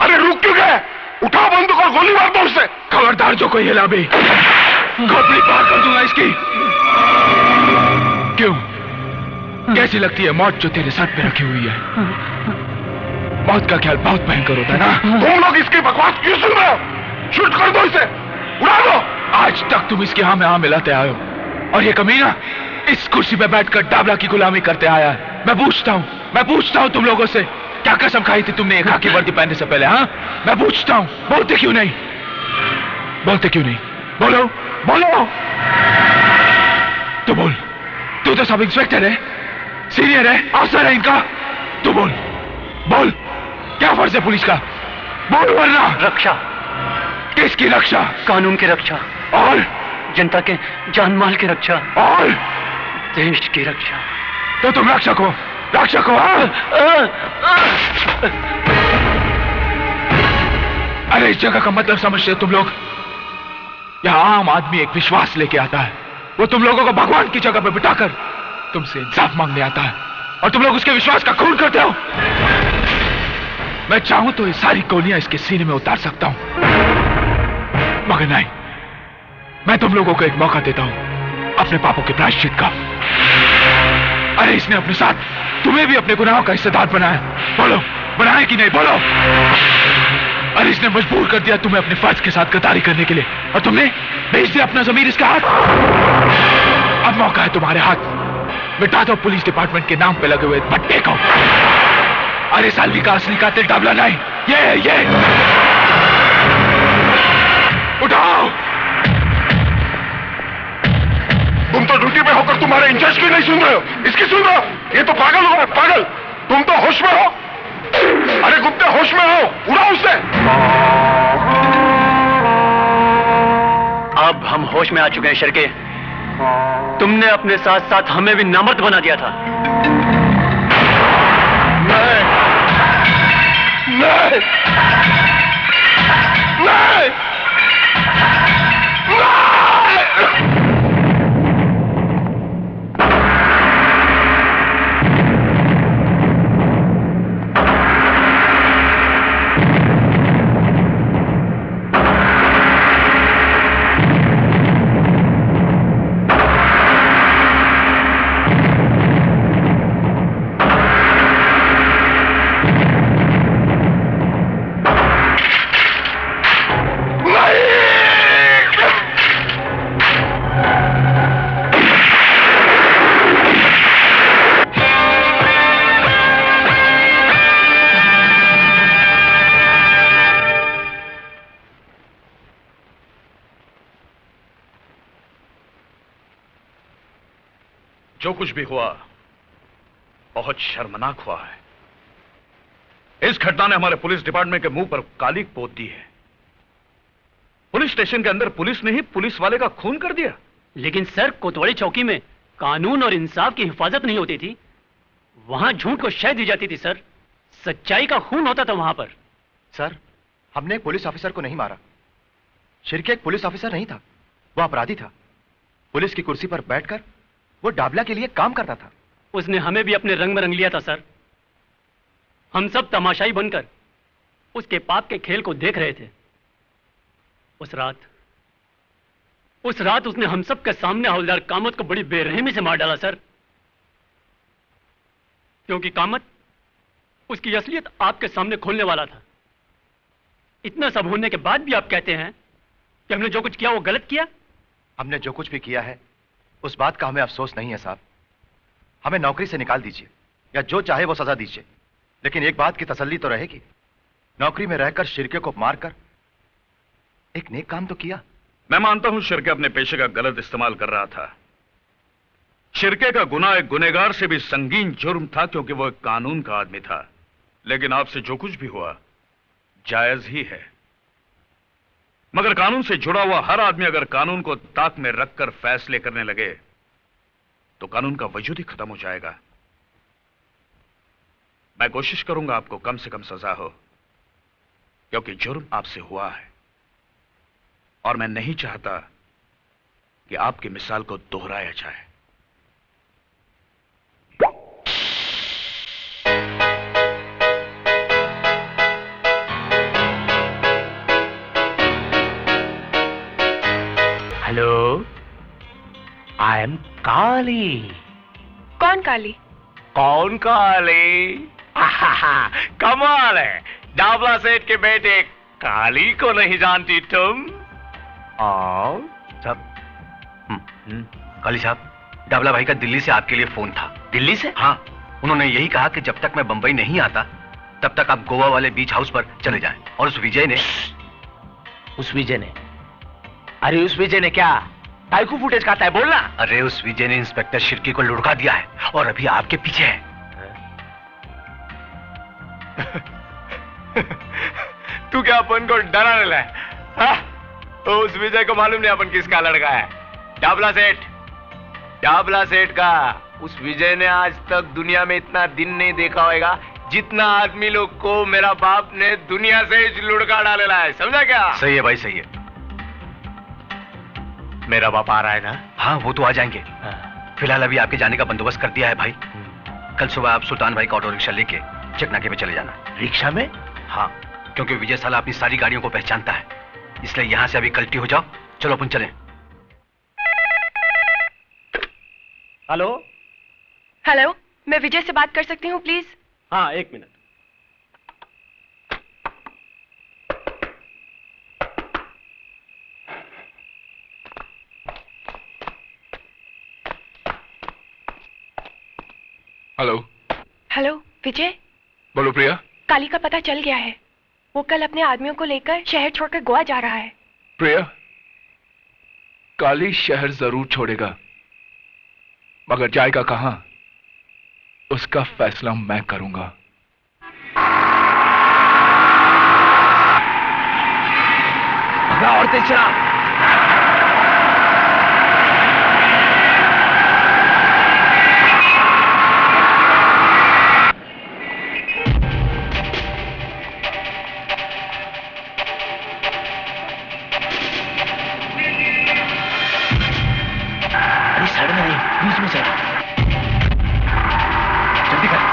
अरे रुक क्यों गए? उठा बंदूक और गोली मार दो उससे। खबरदार, जो कोई हिला भी खोपड़ी पार कर दूंगा इसकी। क्यों? कैसी लगती है मौत जो तेरे सर पे रखी हुई है? मौत का ख्याल बहुत भयंकर होता है ना? तुम लोग इसकी बकवास क्यों सुन रहे हो? शूट कर दो इसे, उड़ा दो। आज तक तुम इसके हाँ में हाँ मिलाते आए हो, और ये कमीना इस कुर्सी पे बैठकर डाबला की गुलामी करते आया है। मैं पूछता हूँ तुम लोगों से, क्या कसम खाई थी तुमने एक खाकी वर्दी पहनने से पहले? हाँ, मैं पूछता हूँ, बोलते क्यों नहीं? बोलो। तू बोल, तू तो सब इंस्पेक्टर है, सीनियर है, अफसर है इनका। तू बोल, क्या फर्ज है पुलिस का? बोल वरना। रक्षा। किसकी रक्षा? कानून की रक्षा। और जनता के जान माल की रक्षा। और देश की रक्षा। तो तुम रक्षक हो? अरे इस जगह का मतलब समझते हो तुम लोग? यहाँ आम आदमी एक विश्वास लेके आता है, वो तुम लोगों को भगवान की जगह पे बिठाकर तुमसे इंसाफ मांगने आता है, और तुम लोग उसके विश्वास का खून करते हो। मैं चाहूं तो ये सारी गोलियां इसके सीने में उतार सकता हूं, मगर नहीं, मैं तुम लोगों को एक मौका देता हूं अपने पापों के प्रायश्चित का। अरे इसने अपने साथ तुम्हें भी अपने गुनाहों का हिस्सेदार बनाया। बोलो, बनाया कि नहीं? बोलो। अरे इसने मजबूर कर दिया तुम्हें अपने फर्ज के साथ गद्दारी करने के लिए, और तुमने भेज दिया अपना ज़मीर इसका हाथ। अब मौका है तुम्हारे हाथ। मिटा दो पुलिस डिपार्टमेंट के नाम पे लगे हुए पट्टे को। अरे सालवी का असली कातिल डाबला नहीं, ये उठाओ। तुम तो ड्यूटी पे होकर तुम्हारे इंचार्ज की नहीं सुन रहे हो, इसकी सुन रहे हो? ये तो पागल हो गए, पागल। तुम तो होश में हो। अरे गुप्ते, होश में हो, उड़ाओ उसे। अब हम होश में आ चुके हैं शर्के। तुमने अपने साथ साथ हमें भी नामर्द बना दिया था। नहीं, नहीं, जो कुछ भी हुआ बहुत शर्मनाक हुआ है। इस घटना ने हमारे पुलिस डिपार्टमेंट के मुंह पर काली पोत दी है। पुलिस स्टेशन के अंदर पुलिस ने ही पुलिस वाले का खून कर दिया। लेकिन सर, कोतवाली चौकी में कानून और इंसाफ की हिफाजत नहीं होती थी, वहां झूठ को शय दी जाती थी सर। सच्चाई का खून होता था वहां पर। सर, हमने एक पुलिस ऑफिसर को नहीं मारा। शिर्के एक पुलिस ऑफिसर नहीं था, वो अपराधी था। पुलिस की कुर्सी पर बैठकर वो डाबला के लिए काम करता था। उसने हमें भी अपने रंग में रंग लिया था सर। हम सब तमाशाई बनकर उसके पाप के खेल को देख रहे थे। उस रात उसने हम सब के सामने हवलदार कामत को बड़ी बेरहमी से मार डाला सर। क्योंकि कामत उसकी असलियत आपके सामने खोलने वाला था। इतना सब होने के बाद भी आप कहते हैं कि हमने जो कुछ किया वो गलत किया। हमने जो कुछ भी किया है उस बात का हमें अफसोस नहीं है साहब। हमें नौकरी से निकाल दीजिए या जो चाहे वो सजा दीजिए, लेकिन एक बात की तसल्ली तो रहेगी, नौकरी में रहकर शिर्के को मारकर एक नेक काम तो किया। मैं मानता हूं शिर्के अपने पेशे का गलत इस्तेमाल कर रहा था। शिर्के का गुनाह एक गुनहगार से भी संगीन जुर्म था, क्योंकि वो एक कानून का आदमी था। लेकिन आपसे जो कुछ भी हुआ जायज ही है। मगर कानून से जुड़ा हुआ हर आदमी अगर कानून को ताक में रखकर फैसले करने लगे तो कानून का वजूद ही खत्म हो जाएगा। मैं कोशिश करूंगा आपको कम से कम सजा हो, क्योंकि जुर्म आपसे हुआ है और मैं नहीं चाहता कि आपकी मिसाल को दोहराया जाए। हेलो, आई एम काली। कौन काली? कौन काली? कमाल है, डाबला सेठ के बेटे काली को नहीं जानती तुम? आओ साहब। काली साहब, डाबला भाई का दिल्ली से आपके लिए फोन था। दिल्ली से? हाँ, उन्होंने यही कहा कि जब तक मैं बंबई नहीं आता तब तक आप गोवा वाले बीच हाउस पर चले जाएं। और उस विजय ने क्या टाइकू फुटेज खाता है, बोलना। अरे उस विजय ने इंस्पेक्टर शिर्के को लुढ़का दिया है और अभी आपके पीछे है। तू क्या अपन को डराने लगा? तो उस विजय को मालूम नहीं अपन किसका लड़का है। डाबला सेठ का उस विजय ने आज तक दुनिया में इतना दिन नहीं देखा होगा जितना आदमी लोग को मेरा बाप ने दुनिया से लुढ़का डालेला है। समझा क्या? सही है भाई, सही है। मेरा बाप आ रहा है ना? हाँ, वो तो आ जाएंगे। फिलहाल अभी आपके जाने का बंदोबस्त कर दिया है भाई। कल सुबह आप सुल्तान भाई का ऑटो रिक्शा लेके चकनाके पे चले जाना। रिक्शा में? हाँ, क्योंकि विजय साला अपनी सारी गाड़ियों को पहचानता है, इसलिए यहां से अभी कल्टी हो जाओ। चलो अपन चलें। हेलो हेलो, मैं विजय से बात कर सकती हूँ प्लीज? हाँ, एक मिनट। हेलो। हेलो विजय। बोलो प्रिया। काली का पता चल गया है। वो कल अपने आदमियों को लेकर शहर छोड़कर गोवा जा रहा है। प्रिया, काली शहर जरूर छोड़ेगा, मगर जाएगा कहां उसका फैसला मैं करूंगा। और तेज चला। बीच में से जल्दी कर।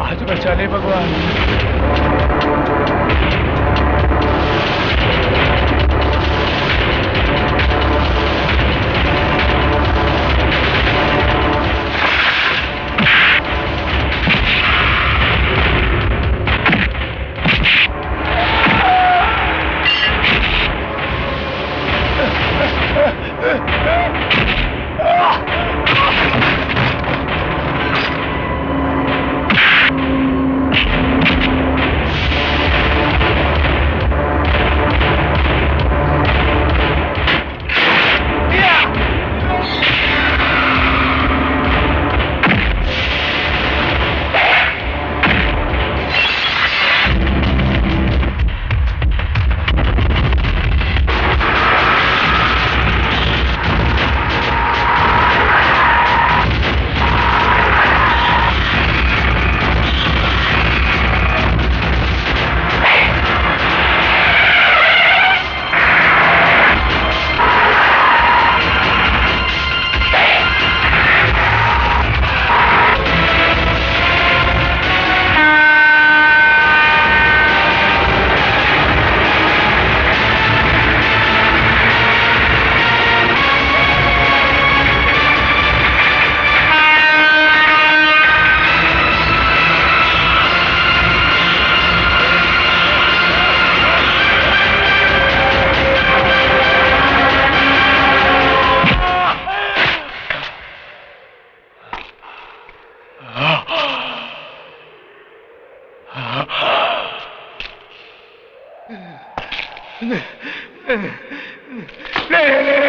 आज बचा ले भगवान।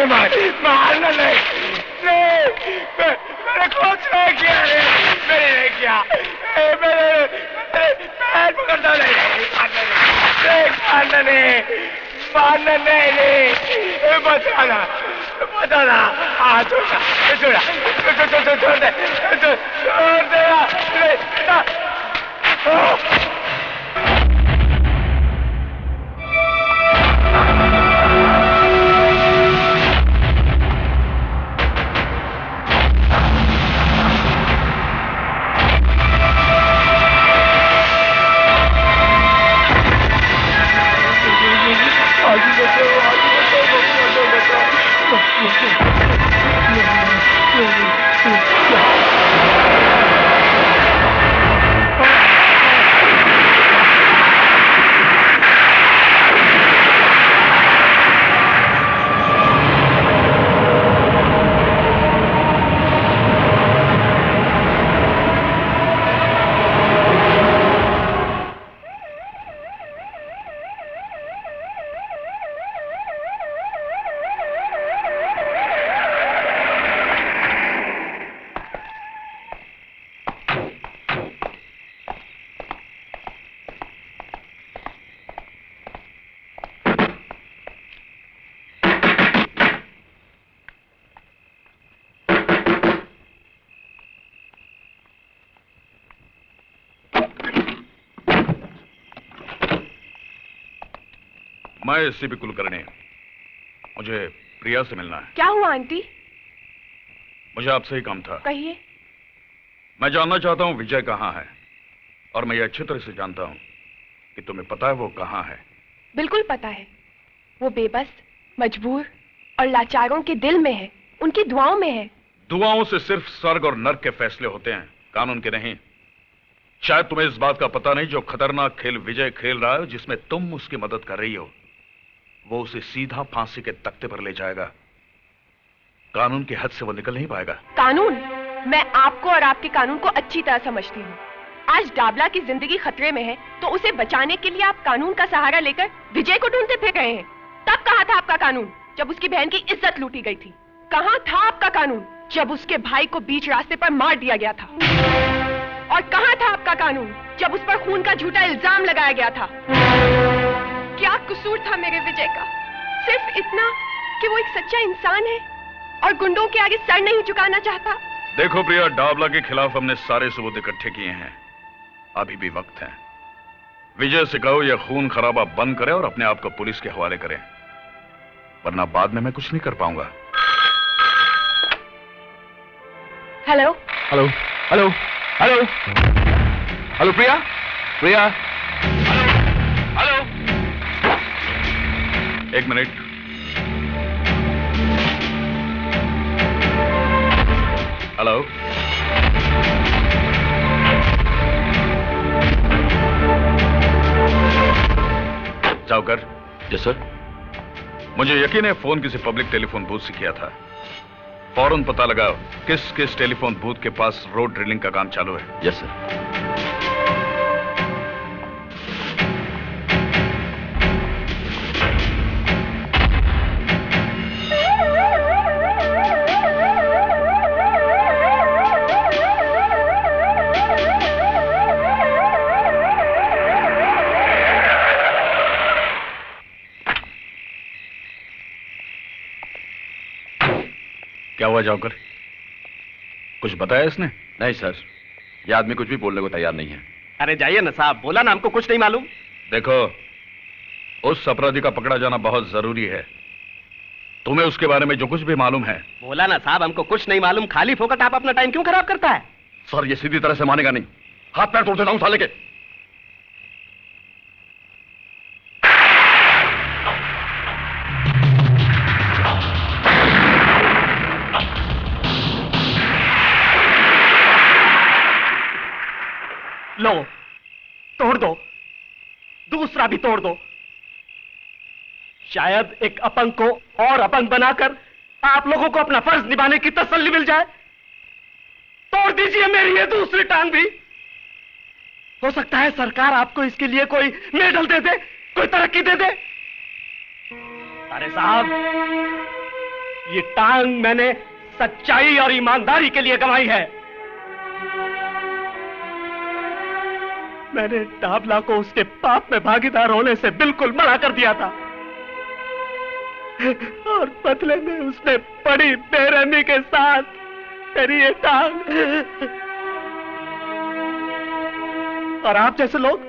नहीं मारना नहीं, मैंने कुछ नहीं किया रे, मैंने नहीं किया, मैंने पैर पकड़ता नहीं, मारना नहीं, बचाना, हाँ छोड़ दे, मैं एससीपी कुलकर्णी, मुझे प्रिया से मिलना है। क्या हुआ आंटी? मुझे आपसे ही काम था। कहिए। मैं जानना चाहता हूँ विजय कहाँ है, और मैं ये अच्छी तरह से जानता हूँ कि तुम्हें पता है वो कहाँ है। बिल्कुल पता है, वो बेबस, मजबूर और लाचारों के दिल में है, उनकी दुआओं में है। दुआओं से सिर्फ स्वर्ग और नर्क के फैसले होते हैं, कानून के नहीं। शायद तुम्हें इस बात का पता नहीं, जो खतरनाक खेल विजय खेल रहा है, जिसमें तुम उसकी मदद कर रही हो, वो उसे सीधा फांसी के तख्ते पर ले जाएगा। कानून के हद से वो निकल नहीं पाएगा। कानून? मैं आपको और आपके कानून को अच्छी तरह समझती हूँ। आज डाबला की जिंदगी खतरे में है, तो उसे बचाने के लिए आप कानून का सहारा लेकर विजय को ढूंढते फिर रहे हैं। तब कहाँ था आपका कानून जब उसकी बहन की इज्जत लूटी गई थी? कहाँ था आपका कानून जब उसके भाई को बीच रास्ते पर मार दिया गया था? और कहाँ था आपका कानून जब उस पर खून का झूठा इल्जाम लगाया गया था? क्या कसूर था मेरे विजय का? सिर्फ इतना कि वो एक सच्चा इंसान है और गुंडों के आगे सर नहीं झुकाना चाहता। देखो प्रिया, डाबला के खिलाफ हमने सारे सबूत इकट्ठे किए हैं। अभी भी वक्त है। विजय से कहो यह खून खराबा बंद करे और अपने आप को पुलिस के हवाले करे, वरना बाद में मैं कुछ नहीं कर पाऊंगा। Hello hello hello hello hello Priya, Priya, hello, एक मिनट। हेलो, जाओकर। Yes sir. मुझे यकीन है फोन किसी पब्लिक टेलीफोन बूथ से किया था। फौरन पता लगाओ किस किस टेलीफोन बूथ के पास रोड ड्रिलिंग का काम चालू है। Yes sir. क्या हुआ जाओकर? कुछ बताया इसने? नहीं सर, यह आदमी कुछ भी बोलने को तैयार नहीं है। अरे जाइए ना साहब, बोला ना हमको कुछ नहीं मालूम। देखो, उस अपराधी का पकड़ा जाना बहुत जरूरी है। तुम्हें उसके बारे में जो कुछ भी मालूम है। बोला ना साहब, हमको कुछ नहीं मालूम। खाली फोकट आप अपना टाइम क्यों खराब करता है? सर ये सीधी तरह से मानेगा नहीं, हाथ पैर तोड़ देता हूं साले के। लो, तोड़ दो, दूसरा भी तोड़ दो। शायद एक अपंग को और अपंग बनाकर आप लोगों को अपना फर्ज निभाने की तसल्ली मिल जाए। तोड़ दीजिए मेरी ये दूसरी टांग भी। हो सकता है सरकार आपको इसके लिए कोई मेडल दे दे, कोई तरक्की दे दे। अरे साहब, ये टांग मैंने सच्चाई और ईमानदारी के लिए गंवाई है। मैंने डाबला को उसके पाप में भागीदार होने से बिल्कुल मना कर दिया था, और बदले में उसने बड़ी बेरहमी के साथ मेरी ये टांग। और आप जैसे लोग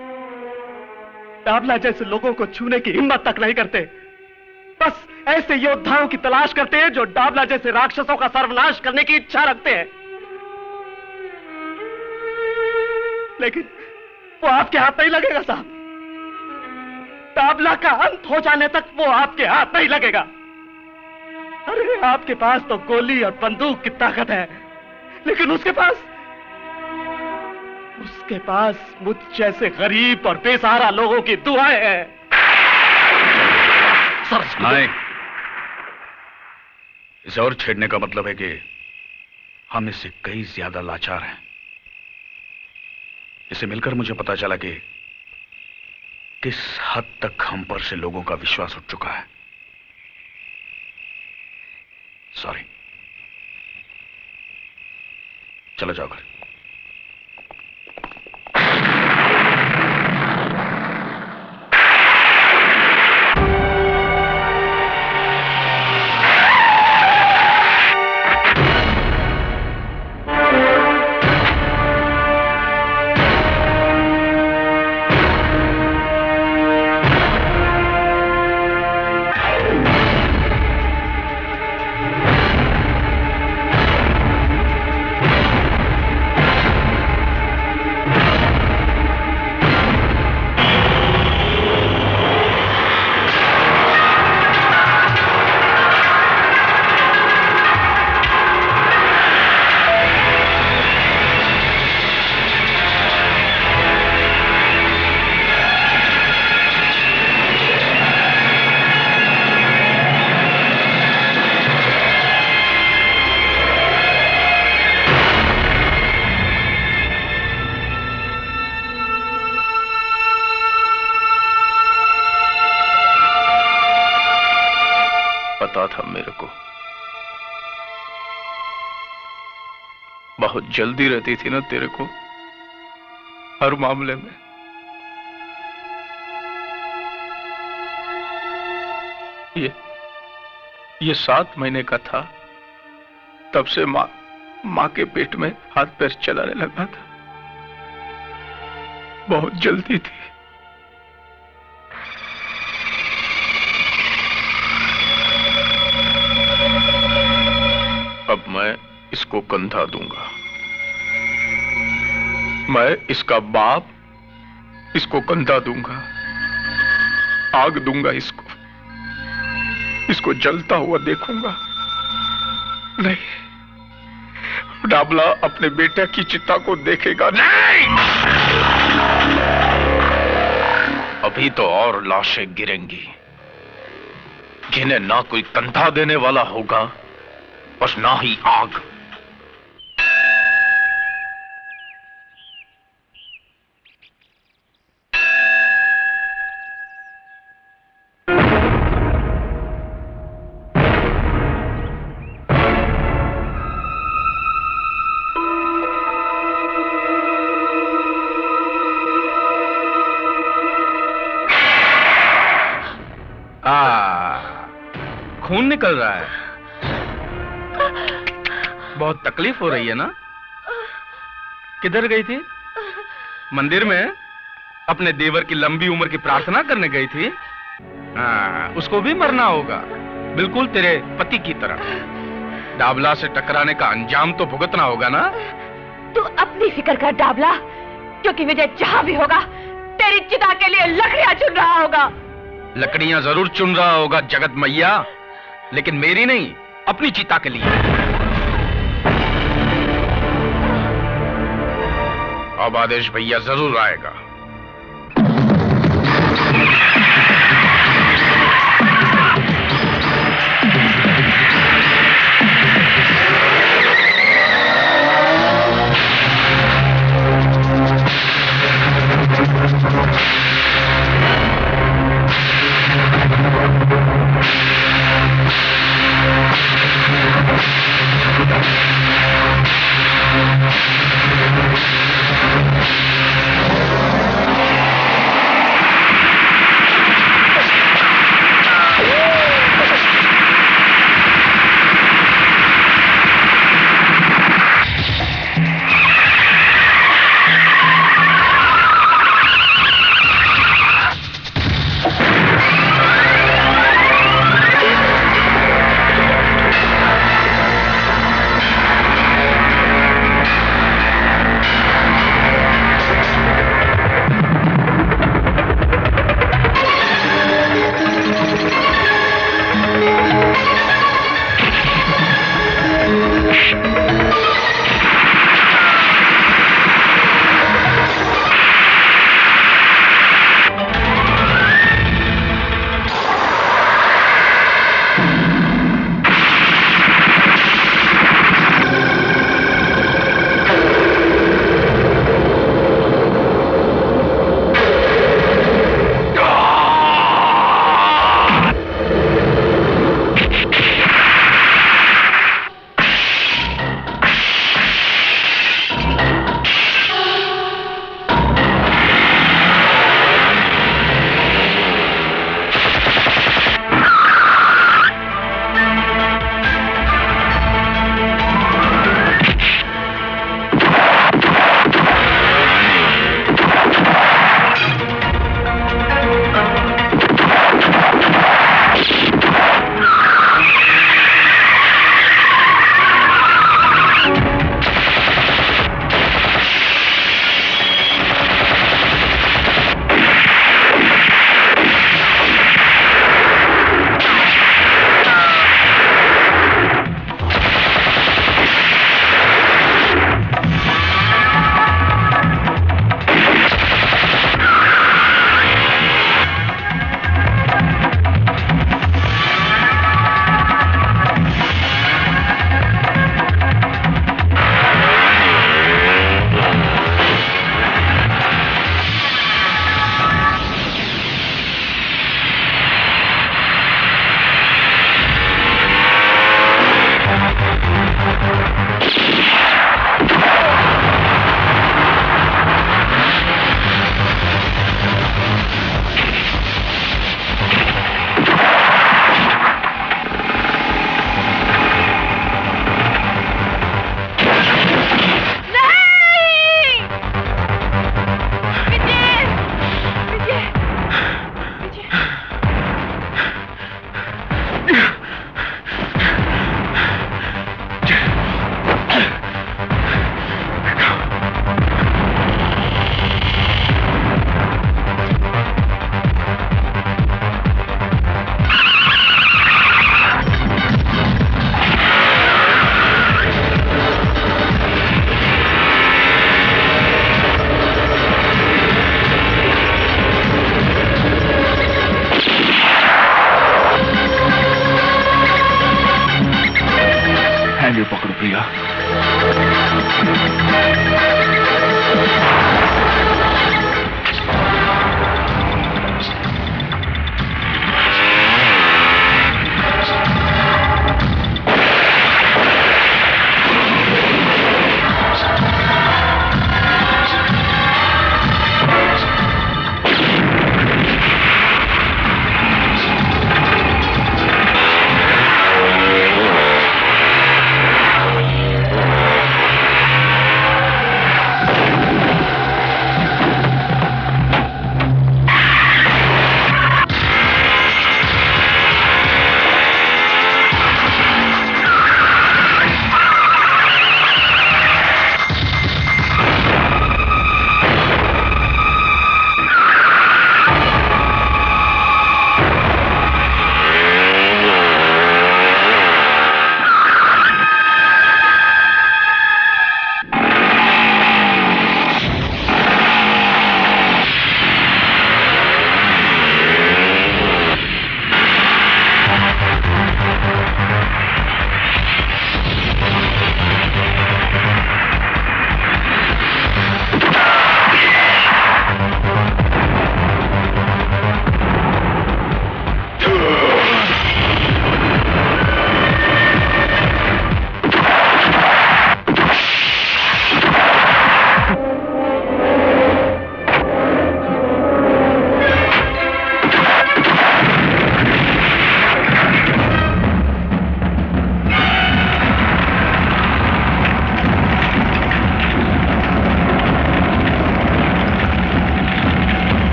डाबला जैसे लोगों को छूने की हिम्मत तक नहीं करते। बस ऐसे योद्धाओं की तलाश करते हैं जो डाबला जैसे राक्षसों का सर्वनाश करने की इच्छा रखते हैं। लेकिन वो आपके हाथ नहीं लगेगा साहब। डाबला का अंत हो जाने तक वो आपके हाथ नहीं लगेगा। अरे आपके पास तो गोली और बंदूक की ताकत है, लेकिन उसके पास मुझ जैसे गरीब और बेसहारा लोगों की दुआएं हैं। नहीं, इसे और छेड़ने का मतलब है कि हम इससे कई ज्यादा लाचार हैं। इसे मिलकर मुझे पता चला कि किस हद तक हम पर से लोगों का विश्वास उठ चुका है। सॉरी, चलो जाओ घर। पता था मेरे को। बहुत जल्दी रहती थी ना तेरे को हर मामले में। ये 7 महीने का था, तब से माँ के पेट में हाथ पैर चलाने लगा था। बहुत जल्दी थी। अब मैं इसको कंधा दूंगा। मैं इसका बाप इसको कंधा दूंगा, आग दूंगा इसको जलता हुआ देखूंगा। नहीं, डाबला अपने बेटे की चिता को देखेगा नहीं। अभी तो और लाशें गिरेंगी जिन्हें ना कोई कंधा देने वाला होगा और ना ही आग। खून निकल रहा है, बहुत तकलीफ हो रही है ना? किधर गई थी? मंदिर में अपने देवर की लंबी उम्र की प्रार्थना करने गई थी। उसको भी मरना होगा, बिल्कुल तेरे पति की तरह। डाबला से टकराने का अंजाम तो भुगतना होगा ना? तू अपनी फिक्र कर डाबला, क्योंकि विजय जहां भी होगा तेरी चिता के लिए लकड़ियां चुन रहा होगा। लकड़ियां जरूर चुन रहा होगा जगत मैया, लेकिन मेरी नहीं, अपनी चिता के लिए। अब आदेश भैया जरूर आएगा।